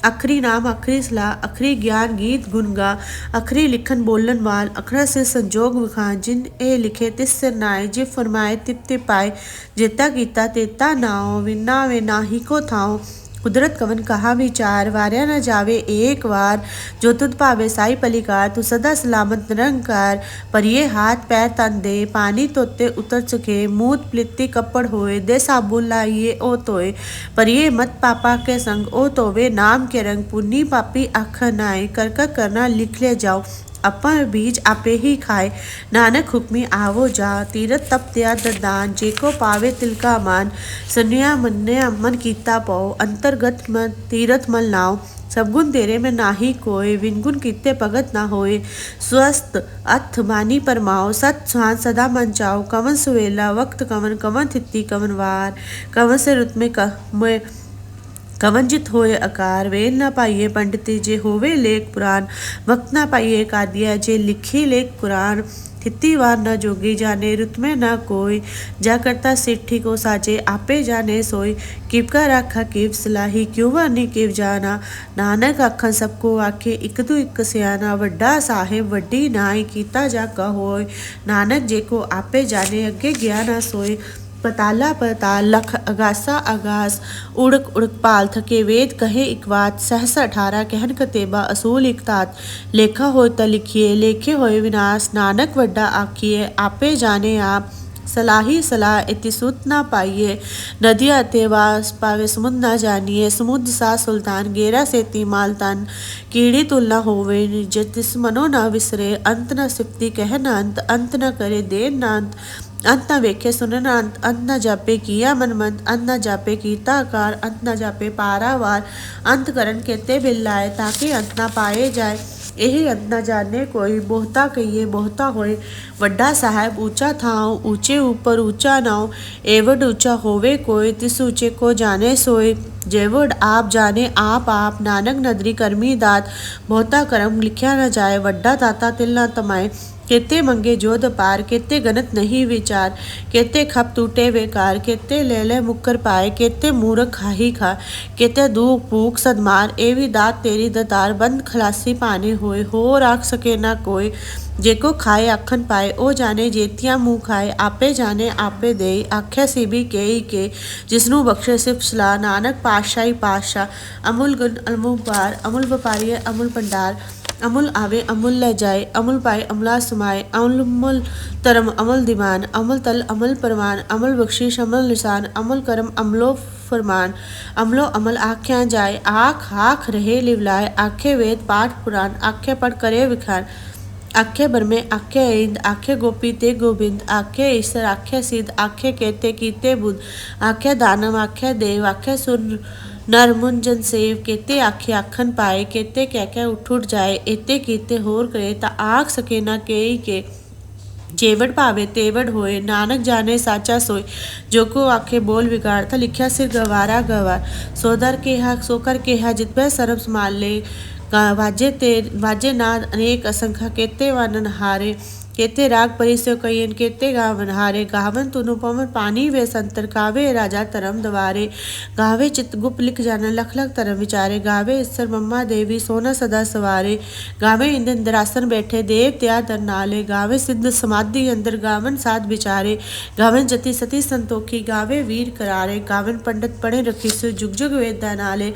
अखरी नाम अखरी सलाह अखरी ज्ञान गीत गुण गा अखरी लिखन बोलन वाल अखरा से संजोग विखान जिन ए लिखे तिस सिर नाए जे फरमाए तिप ते पाए जेता कीता तेता नाओ विना वे नाही को थाओ कुदरत कवन कहा विचार वार्या न जावे एक बार जो तुद भावे साई पलिकार तू सदा सलामत निरंकार पर ये हाथ पैर तन दे पानी तोते उतर चुके मूत प्लित्ती कपड़ होए दे साबुन लाइए ओ तोए पर ये मत पापा के संग ओ तोवे नाम के रंग पुन्नी पापी आख नाए कर करना लिख ले जाओ अपन बीज आपे ही खाए नानक हुक्मी आवो जा तीरथ तप दया दरदान जेको पावे तिलका मान सुनिया मन्या मन कीता पाओ अंतर्गत मन तीरथ मल नाव सब गुण तेरे में नाही कोय विनगुण कीते भगत ना होए स्वस्थ अथ मानी परमाओ सत स्वान सदा मन चाओ कवन सुवेला वक्त कवन कवन थिति कवन वार कवन से रुत में कवंजित होए आकार वेल न पाइए पंडिती जे होवे लेख पुराण वक्त न पाइए कादिया जे लिखी लेख पुराण थिति वार न जोगी जाने रुत में न कोई जा करता सिट्ठी को साचे आपे जाने सोई किप का राखा किप सलाही क्यों वानी किप जाना नानक आखन सबको आखे इक तू इक सियाना वड्डा साहेब वड्डी नाई कीता जा कहोय नानक जे को आपे जाने अगे गया ना सोए पताला पताल लख अगासा आगास उड़क उड़क पाल थके वेद कहे इकवात सहसा 18 कहन कतेबा असूल इकतात लेखा हो त लिखिए लेखे होए विनाश नानक वड्डा आखिए आपे जाने आप सलाही सलाह इति सुत ना पाइए नदिया तेवास पावे समुद्र ना जानिए समुद्र सा सुल्तान गेरा से मालतान कीड़ी तुलना होवे जिस मनो ना विसरे अंत न सिफती कह न अंत न करे देर न अंत न वेखे सुनन अंत न जापे किया मनमंत अंत न जापे कीता आकार अंत न जापे पारावार अंत करण केते बिल्लाए ताकि अंत न पाए जाए यही अंत न जाने कोई बहुता कहिए बहुता होए वड्डा साहब ऊंचा थाओ ऊंचे ऊपर ऊंचा नाव एवड ऊंचा होवे कोई तिस ऊंचे को जाने सोए जेवड आप जाने आप नानक नदरी करमी दात बहुता करम लिखा न जाए वड्डा ताता तिल न तमाए केते मंगे जोध पार केते गनत नहीं विचार केते खप टूटे बेकार केते ले ले मुक्कर पाए केते मूर्ख खाही खा केते दूख भूख सदमार एवी दात तेरी दतार बंद खलासी पाने होए हो राख सके ना कोई जेको खाए आखन पाए ओ जाने जेतिया मुँह खाए आपे जाने आपे दे आख्या सी भी के जिसनू बख्शे सिर्फ सलाह नानक पातशाही पातशाह अमुल गुण अमूल पार अमुल व्यापारी अमुल भंडार अमुल आवे अमुल ले जाए अमुल पाए अमला समाए अमुल तरम अमुल दीवान अमुल तल अमल परमान अमुल बख्शीश अमल निशान अमुल करम अमलो फरमान अमलो अमल आख्या जाए आख आख रहे लिवलाए आखे वेद पाठ पुराण आखे पढ़ करे विखान आखे बरमे आखे इंद आखे गोपी ते गोविंद आखे ईश्वर आखे सिद्ध आखे केते कीते बुद्ध आखे दानव आखे देव आखे सुन नर मुंजन सेव केते आखे आखन पाए केते कह उठ जाए एते कीते होर करे ता आख सके ना के जेवड़ पावे तेवड़ होए नानक जाने साचा सोए जो को आखे बोल बिगाड़ था लिखा सिर गवारा गवार सोदर के हा सोकर के हा जित सरब संभाल ले वाजे नाद अनेक असंख्या केते वानन हारे केते राग परिसो कयन केते गावन हारे गावन तुनु पवन पानी वे संतर गावे राजा तरम दवारे गावे चित गुप लिख जाना लख लख तरम विचारे गावे ईसर मम्मा देवी सोना सदा सवारे गावे इंद्र इंद्रासन बैठे देव त्या दर नाले गावे सिद्ध समाधि अंदर गावन साध विचारे गावन जति सती संतोखी गावे वीर करारे गावन पंडित पढ़े रखी सु जुग जुग वेद नाले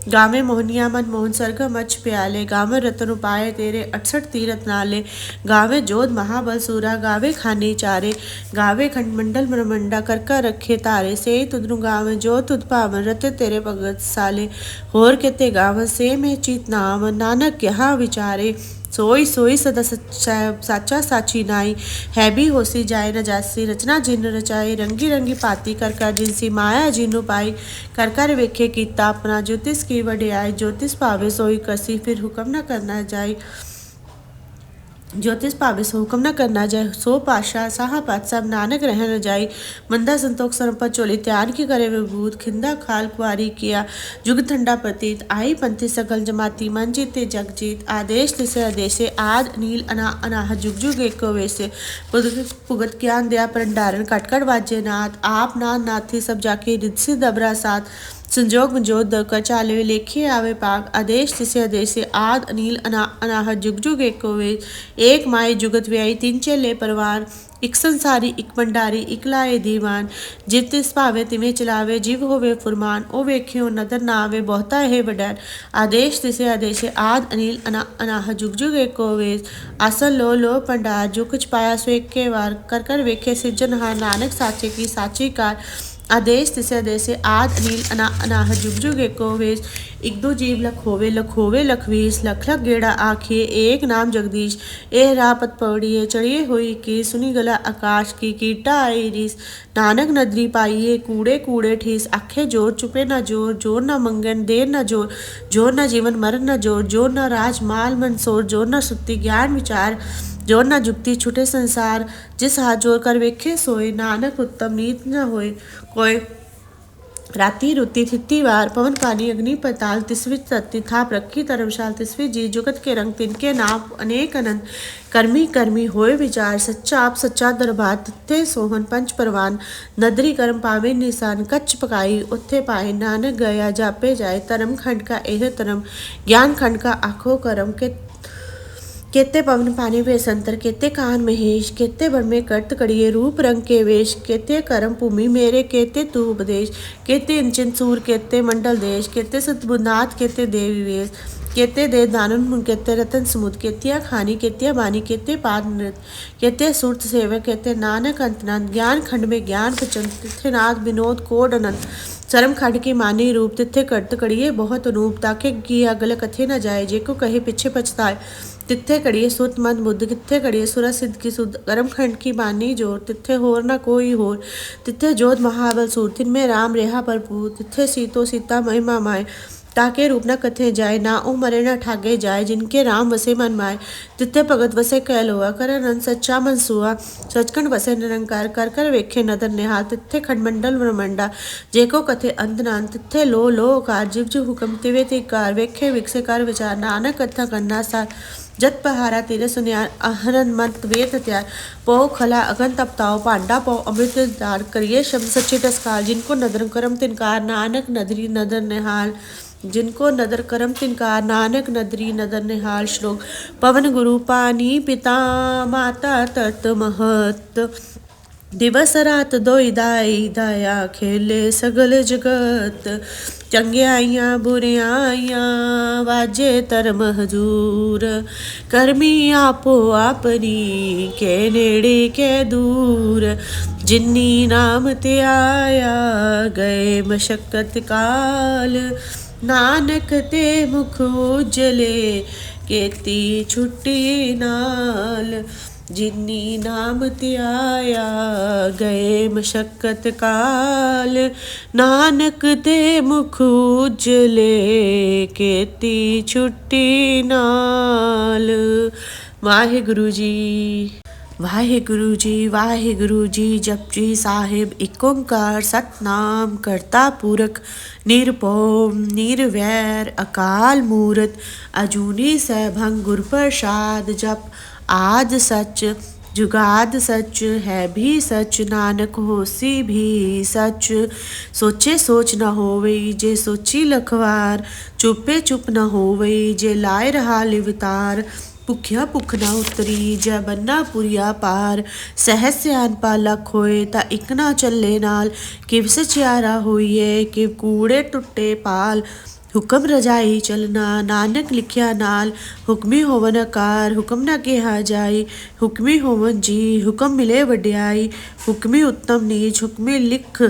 गावे मोहनिया मन मोहन सरग मच प्याले गावे रतन उपाय तेरे 68 तीरथ नाले गावे जोध महाबल सूरा गावे खानी चारे गावे खंडमंडल ब्रह्मंडा कर रखे तारे से तुदनु गावे जो तुद पावन रते तेरे भगत साले होर केते गावन से में चीत नाम नानक यहाँ विचारे सोई सोई सदा साचा साची नाई है भी होसी जाए न जासी रचना जिन रचाई रंगी रंगी पाती कर जिनसी माया जिनु पाई कर वेखे कीता अपना ज्योतिष की वड्याई ज्योतिष पावे सोई कसी फिर हुक्म न करना जाए ज्योतिष पावे सो हुक्म न करना जाए सो पाशा साहा पात सब नानक रह न जाई मंदा संतोख सरपत चोली त्यान की करे विभूत खिंदा खाल कुआरी किया जुग ठंडा प्रतीत आई पंथी सकल जमाती मन जीते जग जीत आदेश तिसे आदेशे आद नील अना अनाह जुग जुग एक वैसे पुगत ज्ञान दया भंडारण कटकट वाज्य नाथ आप नाथ नाथी सब जाके रिद्धि दबरा साथ संजोग मंजोत दकर चाले लेखे आवे पाग आदेश तिसे आदेशे आद अनिल अनाहत जुग जुग एक माए जुगत व्याई तीन चेले परवान एक संसारी एक भंडारी एक लाए दीवान जित तिस भावे तिमें चलावे जीव होवे फुरमान ओ वेख्यो नदर ना आवे बहुता है वडैन आदेश तिसे आदेशे आद अनिल अनाह जुग जुग एको वेश आसन लो भंडार जो कुछ पाया सो एक के वार कर वेखे सिजनहार नानक साचे की साची कार आदेश तिसे आदेशे आद अनिल अनाह जुग जुग एको वेश एक दो जीव लख होवे लखवीस लख लख गेड़ा आखिए एक नाम जगदीश ए रापत पौड़िए चढ़िए हुई की सुनी गला आकाश की कीटा आई रीस नानक नदरी पाइए कूड़े कूड़े ठीस आखे जोर चुपे न जोर जोर न मंगन देर न जोर जोर न जीवन मरण न जोर जोर न राज माल मंसोर जोर न सुत्ती ज्ञान विचार जोर न जुक्ति छुटे संसार जिस हाथ जोर कर वेखे सोए नानक उत्तम नीत न होए कोई राति रुति थिति वार पवन पानी अग्नि पताल तिसवी तत्ति था प्रखी धर्मशाल तिसवी जी जुगत के रंग तिनके नाम अनेक अनंत कर्मी कर्मी होए विचार सच्चा आप सच्चा दरबार तिथे सोहन पंच परवान नदरी कर्म पावे निशान कच्छ पकाई उत्थे पाए नानक गया जापे जाए धर्म खंड का एह धर्म ज्ञान खंड का आखो कर्म के केते पवन पानी वे संतर केते कान महेश केते बन में कर्त कड़िए रूप रंग के वेश केते करम भूमि मेरे केते तू उपदेश केते इंचन सूर केते मंडल देश केते सतबुनाथ केते देवी वेश केते दे दानन मुन केते रतन समुद केतिया खानी केतिया बानी केते पाद नृत केते सुरत सेवक केते नानक अंतनाथ ज्ञान खंड में ज्ञान पचन तिथे नाथ विनोद कोड अनंत चरम खंड की मानी रूप तिथे कर्त कड़िए बहुत अनूप ताके किया गल कथे न जाए जे को कहे पीछे पछताए तिथे कड़िए सुत मंद बुद्ध किथे कड़िए सुरा सिद्ध की सुध कर्म खंड की बानी जोर तिथे होर न कोई होर तिथे जोध महाबल सूर तिन में राम रेहा भरपूर तिथे सीतो सीता महिमा माए ताके रूप न कथे जाए ना ओ मरे न ठागे जाए जिनके राम वसे मन माए तिथे भगत वसे कैल हुआ कर अनंत सच्चा मन सुआ सचखंड वसे निरंकार कर वेखे नदर निहाल तिथे खंडमंडल ब्रह्मंडा जेको कथे अंत नान तिथे लो कार जीव जीव हुक्म तिवे तिकार वेखे विकसे कर विचार नानक कथा करना सार जत पहारा तेरे सुनियार अहरन मत वेद त्यार पो खला अगन तपताओ पांडा पो अमृत दार करिए शब्द सच्चे टस्कार जिनको नदर करम तिनकार नानक नदरी नदर निहाल जिनको नदर करम तिनकार नानक नदरी नदर निहाल श्लोक पवन गुरु पानी पिता माता तत् महत दिवस रात दोई दाई दया खेले सगल जगत चंगियाइयां बुरियाइयां वाजे धर्म हजूर करमी आपो अपनी के नेड़े के दूर जिन्नी नाम ते आया गए मशक्कत काल नानक ते मुख उजले केती छुट्टी नाल जिन्नी नाम ते आया गए मशक्कत काल नानक ते मुख उजले केती छुट्टी नाल। वाहिगुरु जी वाहिगुरु जी वाहिगुरु जी जपजी साहिब एक ओंकार सतनाम करता पुरख निरभौ निरवैर अकाल मूरत अजूनी सैभं गुर प्रसाद जप आद सच जुगाद सच है भी सच, नानक होसी भी सच। सोचे सोच न होवई, जे सोची लखवार। चुपे चुप न होवई, जे लाए रहा लिवतार। भुखिया भुख न उतरी, जै बन्ना पुरिया पार। सहज सियान पा लख होए, ता इक ना चले नाल। किव सचियारा होइए, किव कूड़े टुट्टे पाल। हुक्म रजाई चलना, नानक लिखिया नाल। हुक्मी होवन आकार, हुक्म ना किहा जाई। हुक्मी होवन जी, हुक्म मिले वड्याई। हुक्मी उत्तम नीच, हुक्मी लिख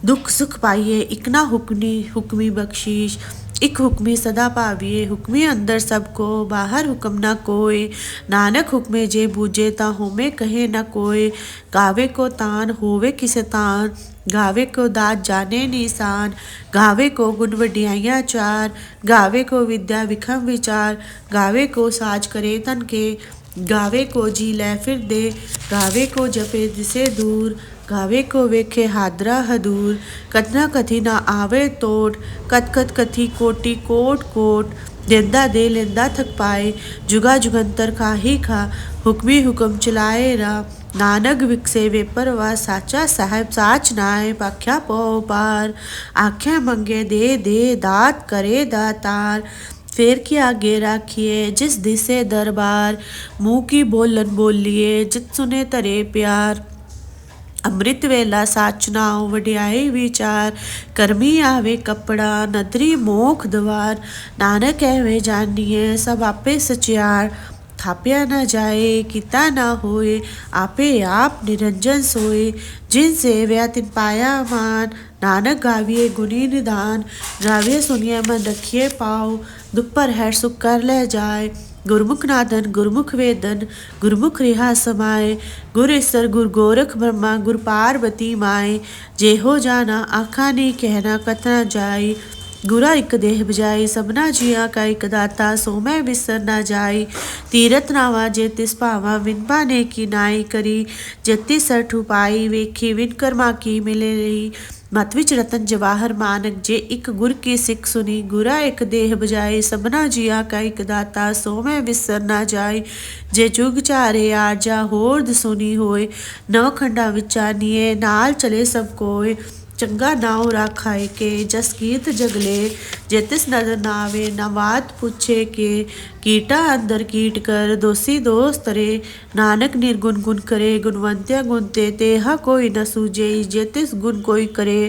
दुख सुख पाइए। इक ना हुक्मी बख्शीश, इक हुक्मी सदा पाविए। हुक्मी अंदर सबको, बाहर हुक्म ना कोय। नानक हुक्मे जे बूझे, ता होमे कहे न कोय। गावे को तान, होवे किसे तान। गावे को दात जाने निशान। गावे को गुण वड्याइयाँ चार। गावे को विद्या विखम विचार। गावे को साज करे तन के। गावे को जी लै फिर दे। गावे को जपे दिसे दूर। गावे को वेखे हादरा हदूर। कतना कथी ना आवे तोट, कत कत कथी कोटि कोट कोट। देंदा दे लेंदा थक पाए, जुगा जुगंतर खाही खा। हुक्मी हुक्म चलाए रा, नानक विकसे वे परवा। साचा साहेब साच नाय, पाख्या पौ पार। आख्या मंगे दे दे, दात करे दातार। फेर की आगे राखिए, जिस दिसे दरबार। मुँह की बोलन बोलिए, जित सुने तरे प्यार। ਅੰਮ੍ਰਿਤ ਵੇਲਾ ਸਾਚ ਨਾਉ, ਵਡਿਆਈ ਵਿਚਾਰ। ਕਰਮੀ ਆਵੇ ਕਪੜਾ, ਨਦਰੀ ਮੋਖ ਦਵਾਰ। ਨਾਨਕ ਐਵੇਂ ਜਾਣੀਏ, ਸਭ ਆਪੇ ਸਚਿਆਰ। ਥਾਪਿਆ ਨਾ ਜਾਏ, ਕੀਤਾ ਨਾ ਹੋਏ। ਆਪੇ ਆਪ ਨਿਰੰਜਨ ਸੋਏ। ਜਿਨ ਸੇਵਿਆ ਤਿਨ ਪਾਇਆ ਮਾਨ। ਨਾਨਕ ਗਾਵੀਏ ਗੁਣੀ ਨਿਦਾਨ। ਗਾਵੇ ਸੁਣੀਏ ਮਨ ਰਖੀਏ ਪਾਉ। ਦੁਪਰ ਹੈ ਸੁਖ ਕਰ ਲੈ ਜਾਏ। गुरमुख नादन गुरमुख वेदन, गुरमुख रिहा समाए। गुर ईसर गुर गोरख ब्रह्मा, गुर पार्वती माए। जेहो जाना आखा नहीं कहना, कतना जाई। गुरा इक देह बजाई, सबना जिया का इक दाता। सो मैं बिसर ना जाई। तीरथ नावा जे तिस भावा, विन पाने की नाई करी। जति सर ठुपाई, वेखी विन कर्मा की मिले रही। मत विच रतन जवाहर मानक, जे इक गुर की सिख सुनी। गुरा इक देह बजाए, सबना जिया का इक दाता। सो मैं बिसर ना जाई। जे जुग चारे आरजा, होर दसुनी होए। नव खंडा विचानिए, नाल चले सब कोय। चंगा नाव राखाए के, जस कीत जगले। जे तिस नदर नावे, न बात पूछे के। कीटा अंदर कीट कर, दोषी दोष तरे। नानक निर्गुण गुण करे, गुणवंत्या गुणते। तेहा कोई न सूझे, जे तिस गुण कोई करे।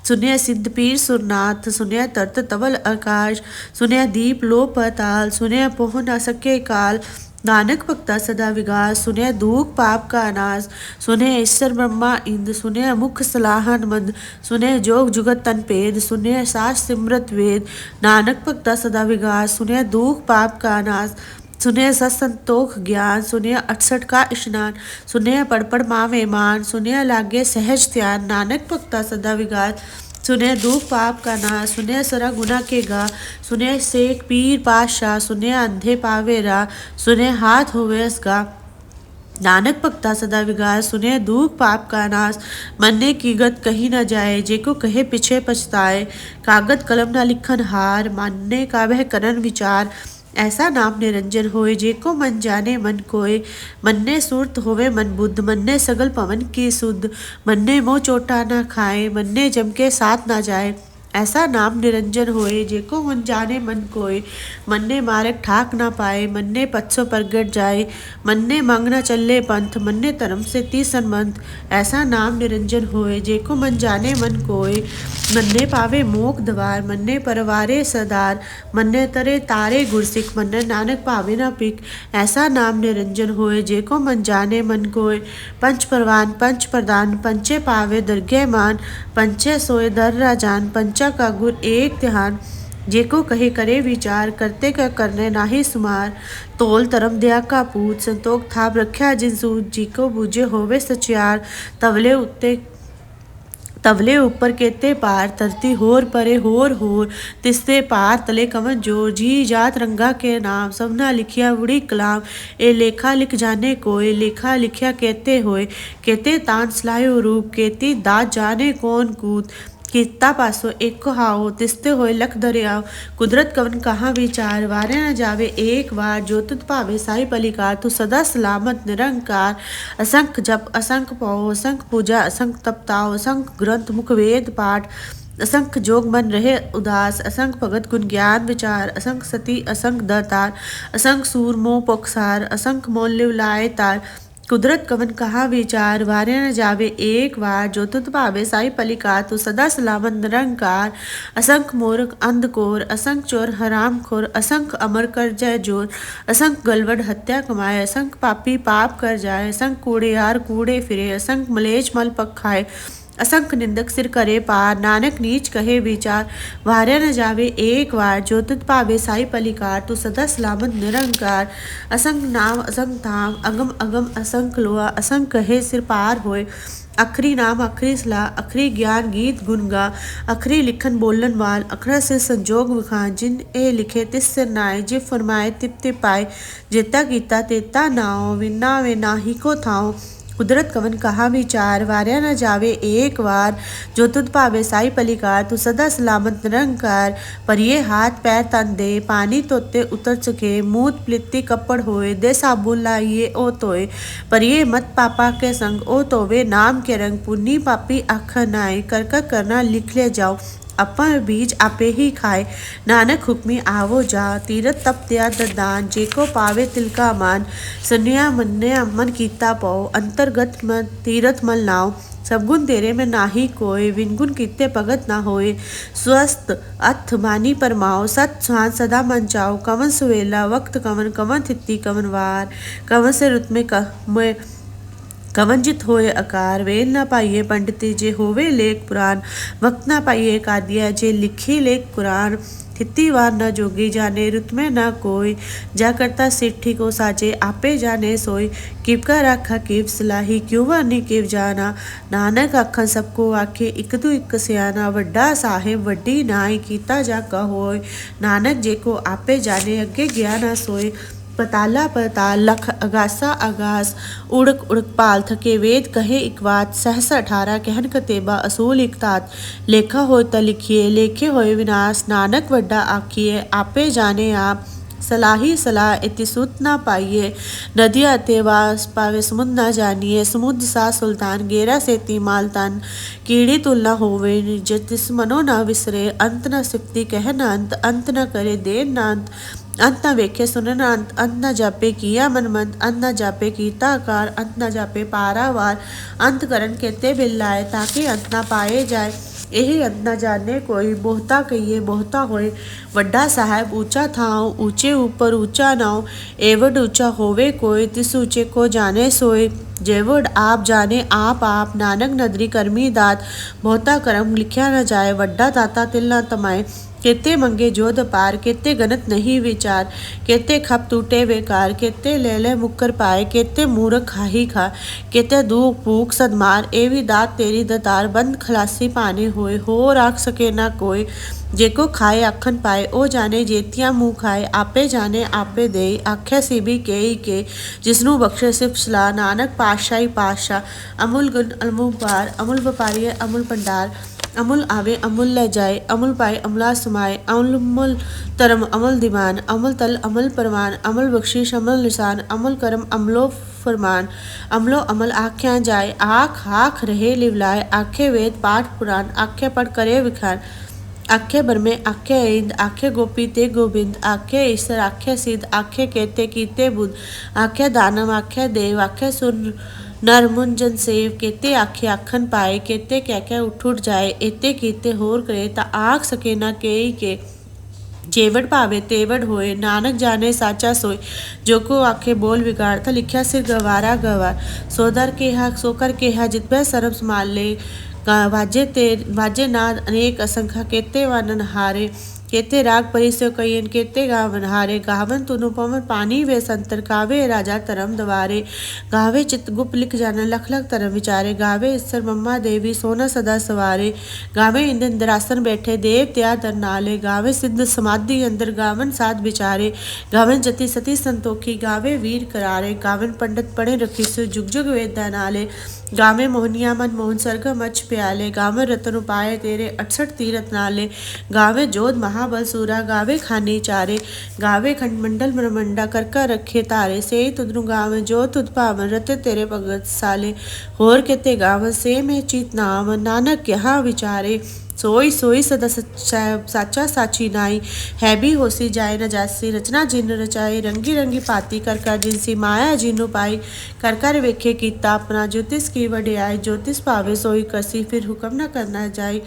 सुनिया सिद्ध पीर सुरनाथ, सुनिया तरत तवल आकाश। सुनिया दीप लो पाताल, सुनिया पोह न सके काल। नानक भक्ता सदा विगास, सुनिया दुख पाप का नाश। सुने ईश्वर ब्रह्मा इंद, सुने मुख सलाहन मंद। सुने जोग जुगत तन पेद, सुने सास सिमरत वेद। नानक भक्ता सदा विगास, सुने दुख पाप का नाश। सुने सत्संतोख ज्ञान, सुने 68 का स्नान। सुने पढ़ पढ़ मावे मान, सुने लागे सहज ध्यान। नानक भक्ता सदा विगास, सुने दुख पाप का नाश। सुने सरा गुना के गा, सुने सेक पीर पाशाह। सुने अंधे पावे रा, सुने हाथ होवे असगा। नानक भक्ता सदा विगास, सुने दुख पाप का नाश। मन्ने की गत कही न जाए, जेको कहे पीछे पछताए। कागद कलम न लिखन हार, मानने का वह करन विचार। ऐसा नाम निरंजन होए, जेको मन जाने मन कोय। मन्ने सुरत होवे मन बुद्ध, मन्ने सगल पवन की सुध। मन्ने मोह चोटा न खाए, मन्ने जम के साथ न जाए। ऐसा नाम निरंजन होए, जेको मन जाने मन कोय। मन्ने मारक ठाक ना पाए, मन्ने पत्सो प्रगट जाए। मन्ने मांग न चले पंथ, मन्ने धर्म से ती संबंध। ऐसा नाम निरंजन होए, जेको मन जाने मन कोय। मन्ने पावे मोक द्वार, मन्ने परवारे सदार। मन्ने तरे तारे गुरसिख, मन्ने नानक पावे न पिक। ऐसा नाम निरंजन होए, जेको मन जाने मन कोय। पंच परवान पंच प्रदान, पंचे पावे दरगे मान। पंचे सोए दर राजान, पंचा का गुर एक ध्यान। जेको कहे करे विचार, करते का करने नाहि सुमार। तोल धर्म दया का पूत, संतोख थाप रख्या जिन सूत। जी को बूझे होवे सचियार, तवले उत्ते तवले ऊपर केते पार। धरती होर परे होर होर, तिसते पार तले कवन जोर। जी जात रंगा के नाम, सबना लिखिया उड़ी कलाम। ए लेखा लिख जाने कोय, लेखा लिखिया कहते होए। कहते तान सलायो रूप, केती दात जाने कौन कूत। ਕੀਤਾ ਪਾਸੋਂ ਇੱਕ ਹਾਓ ਤਿਸਤੇ ਹੋਏ ਲਖ ਦਰਿਆਓ ਕੁਦਰਤ ਕਵਨ ਕਹਾ ਵਿਚਾਰ ਵਾਰਿਆ न जावे एक बार जो तुत भावे साई पलिकार तू सदा सलामत निरंकार असंख जप असंख पाओ असंख पूजा असंख तपताओ असंख ग्रंथ मुख वेद पाठ असंख जोग मन रहे उदास असंख भगत गुण ज्ञान विचार असंख सती असंख दतार असंख सूर मोह पक्षार असंख मोल लिव लाए तार कुदरत कवन कहा विचार वार्या न जावे एक बार जो तुत भावे साई पलिकार तू सदा सलामत निरंकार असंख मूर्ख अंधकोर असंख चोर हराम खोर असंख अमर कर जय जोर असंख गलवड हत्या कमाए असंख पापी पाप कर जाए असंख कूड़ेयार कूड़े फिरे असंख मलेच मल पक खाए असंख निंदक सिर करे पार नानक नीच कहे विचार वार्या न जावे एक बार जो तुत पावे साई पलिकार तू सदा सलामत निरंकार असंख नाम असंख धाम अगम अगम असंख लोहा असंख कहे सिर पार होए अखरी नाम अखरी सलाह अखरी ज्ञान गीत गुण गा अखरी लिखन बोलन वाल अखरा से संजोग विखान जिन ए लिखे तिस सिर नाए जे फरमाए तिप तिप पाए जेता कीता तेता नाओ विना वे नाही को थाओ कुदरत कवन कहा विचार वार्या न जावे एक बार जो तुद भावे साई पलिकार तू सदा सलामत निरंकार पर ये हाथ पैर तन दे पानी तोते उतर चुके मूत प्लित्ती कपड़ होए दे साबुन लाइए ओ तोए पर ये मत पापा के संग ओ तोवे नाम के रंग पुन्नी पापी अख नाए कर करना लिख ले जाओ अपन बीज आपे ही खाए नानक हुक्मी आवो जा तीरथ तप दया दरदान जेको पावे तिलका मान सन्या मन्या मन कीता पाओ अंतर्गत मन तीरथ मल नाव सबगुण तेरे में नाही कोय विनगुण कीते भगत ना होए स्वस्थ अथ मानी परमाओ सत शांत सदा मन चाओ कवन सुवेला वक्त कवन कवन थित्ती कवन वार कवन से रुत में कवन जित होए आकार वेल ना पाइए पंडिती जे होवे लेख पुराण वक्त ना पाइए कादिया जे लिखी लेख कुरान थित्ती वार न जोगी जाने रुत में न कोई जा करता सिट्ठी को साचे आपे जाने सोई किव का राखा किव सलाही क्यों वानी किव जाना नानक आखन सबको आखे इक तू इक सियाना वड्डा साहेब वड्डी नाई कीता जा कहोय नानक जे को आपे जाने अगे गया ना सोए पताला पताल लख अगासा अगास उड़क उड़क पाल थके वेद कहे इकवात सहसा 18 कहन कतेबा असूल इकतात लेखा हो त लिखिए लेखे होए विनाश नानक वड्डा आखिए आपे जाने आप सलाही सलाह इति सुत ना पाइए नदिया तेवास पावे समुद ना जानिए समुद्र सा सुल्तान गेरा सेती मालतान कीड़ी तुलना होवे जतिस मनो ना विसरे अंत न सिफती कह न अंत न करे देर न अंत न वेखे सुनन अंत न जापे किया मनमंत अंत न जापे कीता आकार अंत न जापे पारावार अंत करण केते बिल्लाए ताकि अंत न पाए जाए यही अंत न जाने कोई बहुता कहिए बहुता होए वड्डा साहब ऊंचा थाओ ऊंचे ऊपर ऊंचा नाव एवड ऊंचा होवे कोई तिस ऊंचे को जाने सोए जेवड आप जाने आप नानक नदरी करमी दात बहुता करम लिखया न जाए वड्डा दाता तिल न तमाए केते मंगे जोध पार केते गणत नहीं विचार केते खप टूटे बेकार केते ले मुक्कर पाए केते मूर्ख खाही खा केते दूख भूख सदमार एवी दात तेरी दतार बंद खलासी पाने होए हो राख सके ना कोई जेको खाए अखन पाए ओ जाने जेतिया मुँह खाए आपे जाने आपे दे आख्या सी भी के जिसनू बख्शे सिर्फ सलाह नानक पातशाही पातशाह अमुल गुण अमूल पार अमुल व्यापारी अमुल भंडार अमुल आवे अमुल ले जाए अमुल पाए अमला समाए अमुल तरम अमुल दीवान अमुल तल अमल परवान अमल बख्शीश अमल निशान अमुल करम अमलो फरमान अमलो अमल आख्या जाए आख आख रहे लिवलाए आखे वेद पाठ पुराण आखे पढ़ करे विखान आखे बरमे आखे इंद आखे गोपी ते गोविंद आखे ईश्वर आखे सिद्ध आखे केते कीते बुद्ध आखे दानव आखे देव आखे सुन नर मुंजन सेव केते आखे आखन पाए केते क्या उठ जाए एते कीते होर करे ता आख सके ना के जेवड़ पावे तेवड़ होए नानक जाने साचा सोए जो को आखे बोल बिगाड़ता लिखा सिर गवारा गवार सोदर के हा सोकर के हा जितबे सरब संभाल ले वाजे नाद अनेक असंख्या केते वानन हारे केते राग परिसो कयन केते गावन हारे गावन तुनु पवन पानी वे संतर गावे राजा तरम दवारे गावे चित गुप लिख जाना लख लख तरम विचारे गावे ईश्वर मम्मा देवी सोना सदा सवारे गावे इंद्र इंद्रासन बैठे देव त्या दर नाले गावे सिद्ध समाधि अंदर गावन साध विचारे गावन जति सती संतोखी गावे वीर करारे गावन पंडित पढ़े रखी सु जुग जुग वेदा नाले गावे मोहनिया मन मोहन सरगम अच प्याले, गावे रतन उपाय तेरे 68 तीरथ नाले, गावे जोध महाबल सूरा, गावे खानी चारे, गावे खंडमंडल ब्रह्मंडा, कर कर रखे तारे, से तुदरु गावे जो तुद पावन, रते तेरे भगत साले, होर केते गावन से में चित नाम, नानक यहाँ विचारे, सोई सोई सदा सच्चा साचा साची नाई, है भी होसी जाए न जासी, रचना जिन रचाई, रंगी रंगी पाती, कर कर जिनसी माया जिनु पाई, कर कर वेखे कीता अपना, ज्योतिष की वड्याई, ज्योतिष पावे सोई कसी, फिर हुक्म न करना जाई,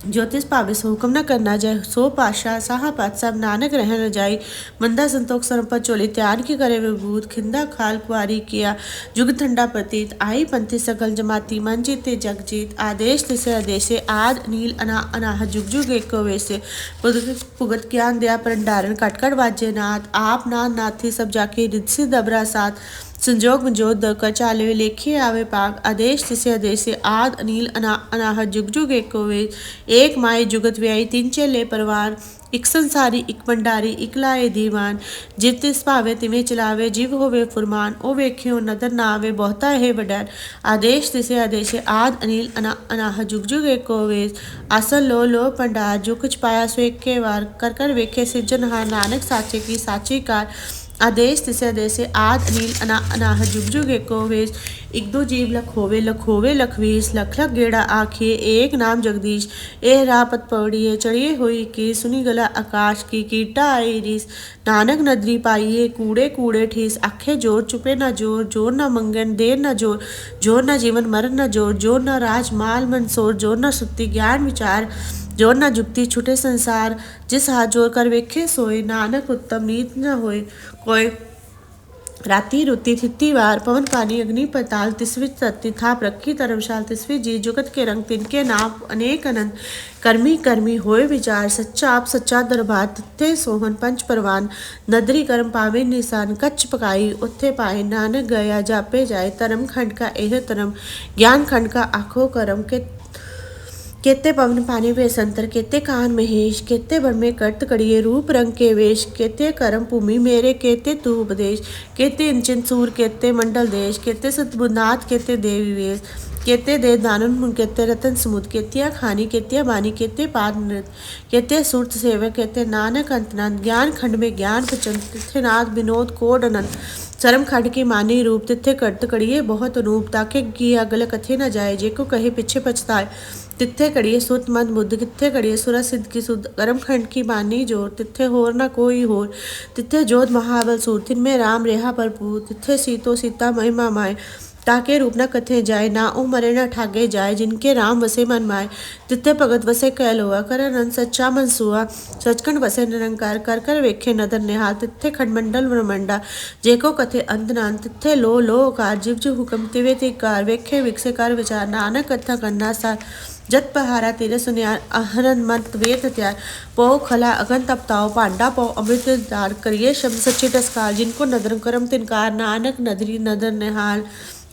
ज्योतिष पावे सो हुक्म न करना जाए, सो पाशाह साहा पातशाह नानक रह न जाई, मंदा संतोख सरपत चोली, त्यान की करे विभूत, खिंदा खाल कुआरी किया, जुग ठंडा प्रतीत, आई पंथी सकल जमाती, मन जीते जग जीत, आदेश तिसे आदेशे, आद नील अना अनाह, जुग जुग एको वेसे, पुगत ज्ञान दया भंडारण, कट कट वाजे नाथ, आप नाथ नाथी सब जाके रिद्धि दबरा साथ, संजोग विजोग दकर चाले, लेखे आवे पाग, आदेश तिसे आदेशे, आद अनिल अनाहत, जुग जुग एको वेद, एक माए जुगत व्याई, तीन चेले परवान, एक संसारी एक भंडारी एक लाए दीवान, जिव तिस भावे तिवें चलावे, जिव होवे फुरमान, ओ वेख्यो नदर ना आवे, बहुता है वडैर, आदेश तिसे आदेशे, आद अनिल अनाहत, जुग जुग एको वेद, आसन लो लो भंडार, जो कुछ पाया सो एके वार, कर कर वेखे सिरजनहार, नानक साचे की साची कार, आदेश तिसे आदेशे, आद अनिल अनाहत, जुग जुग एको वेश, एक दो जीव लख होवे लखवीस, लख लख गेड़ा आखिए, एक नाम जगदीश, ए रापत पौड़िए, चढ़िए हुई की, सुनी गला आकाश की, कीटा आई रिस, नानक नदरी पाइए, कूड़े कूड़े ठीस, आखे जोर चुपे न जोर, जोर न मंगन देर न जोर, जोर न जीवन मरण न जोर, जोर न राज माल मंसोर, जोर न सुक्ति ज्ञान विचार, जोर न जुक्ति छुटे संसार, जिस हाथ जोर कर वेखे सोए, नानक उत्तम नीत न होए कोय, राति रुति थिति वार, पवन पानी अग्नि पताल, तिसवी तत्ति था प्रखी धर्मशाल, तिसवी जी जुगत के रंग, तिनके नाम अनेक अनंत, कर्मी कर्मी होए विचार, सच्चा आप सच्चा दरबार, तिथे सोहन पंच परवान, नदरी कर्म पावे निशान, कच्छ पकाई उत्थे पाए, नानक गया जापे जाए, धर्म खंड का एह धर्म, ज्ञान खंड का आखो करम के, केते पवन पानी वे संतर, केते कान महेश, केते बन में कर्त कड़िए, रूप रंग के वेश, केते करम भूमि मेरे, केते तू उपदेश, केते इंचन सूर, केते मंडल देश, केते सतबुनाथ, केते देवी वेश, केते दे दानन मुन, केते रतन समुद, केतिया खानी, केतिया बानी, केते पाद नृत, केते सुरत सेवक, केते नानक अंतनाथ, ज्ञान खंड में ज्ञान प्रचंड, तिथे नाथ विनोद कोड अनंत, चरम खंड की मानी रूप, तिथे करत कड़िए बहुत अनूप, ताके किया गल कथे न जाए, जे को कहे पीछे पछताए, तिथे कड़िए सुत मद बुद्ध, किथे कड़िए सुरा सिद्ध की सुध, कर्म खंड की बानी जोर, तिथे होर न कोई होर, तिथे जोध महाबल सूर, तिनमें राम रेहा भरपूर, तिथे सीतो सीता महिमा माए, ताके रूप न कथे जाए, ना ओ मरे न ठागे जाए, जिनके राम वसे मन माए, तिथे भगत वसे कैल हुआ, कर अनंत सच्चा मन सुआ, सचखंड वसे निरंकार, कर कर वेखे नदर निहाल, तिथे खंडमंडल ब्रह्मंडा, जेको कथे अंत नान, तिथे लो कार, जिव जिव हुक्म तिवे तिकार, वेखे विकसे कर विचार, नानक कथा करना सार, जत पहारा तेरे सुनियार, अहरन मत वेद त्यार, पो खला अगन तपताओ, पांडा पो अमृत दार, करिए शब्द सच्चे टस्कार, जिनको नदर करम तिनकार, नानक नदरी नदर निहाल,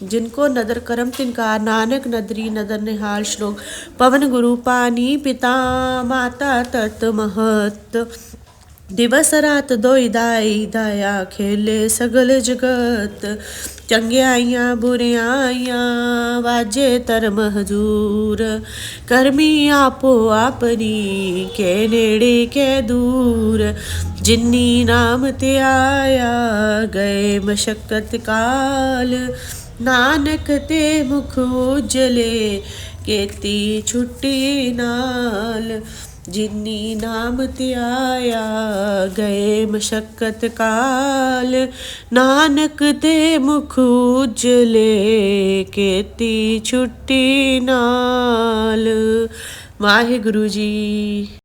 जिनको नदर करम तिनकार, नानक नदरी नदर निहाल, श्लोक, पवन गुरु पानी पिता माता तत महत, दिवस रात दोई दाई दया खेले सगल जगत, चंगियाइयां बुरियाइयां वाजे धर्म हजूर, करमी आपो आपनी के नेड़े के दूर, जिन्नी नाम ते आया गए मशक्कत काल, नानक ते मुख उजले केती छुट्टी नाल, जिन्नी नाम ते आया गए मशक्कत काल, नानक ते मुख उजले केती छुट्टी नाल। वाहिगुरु जी।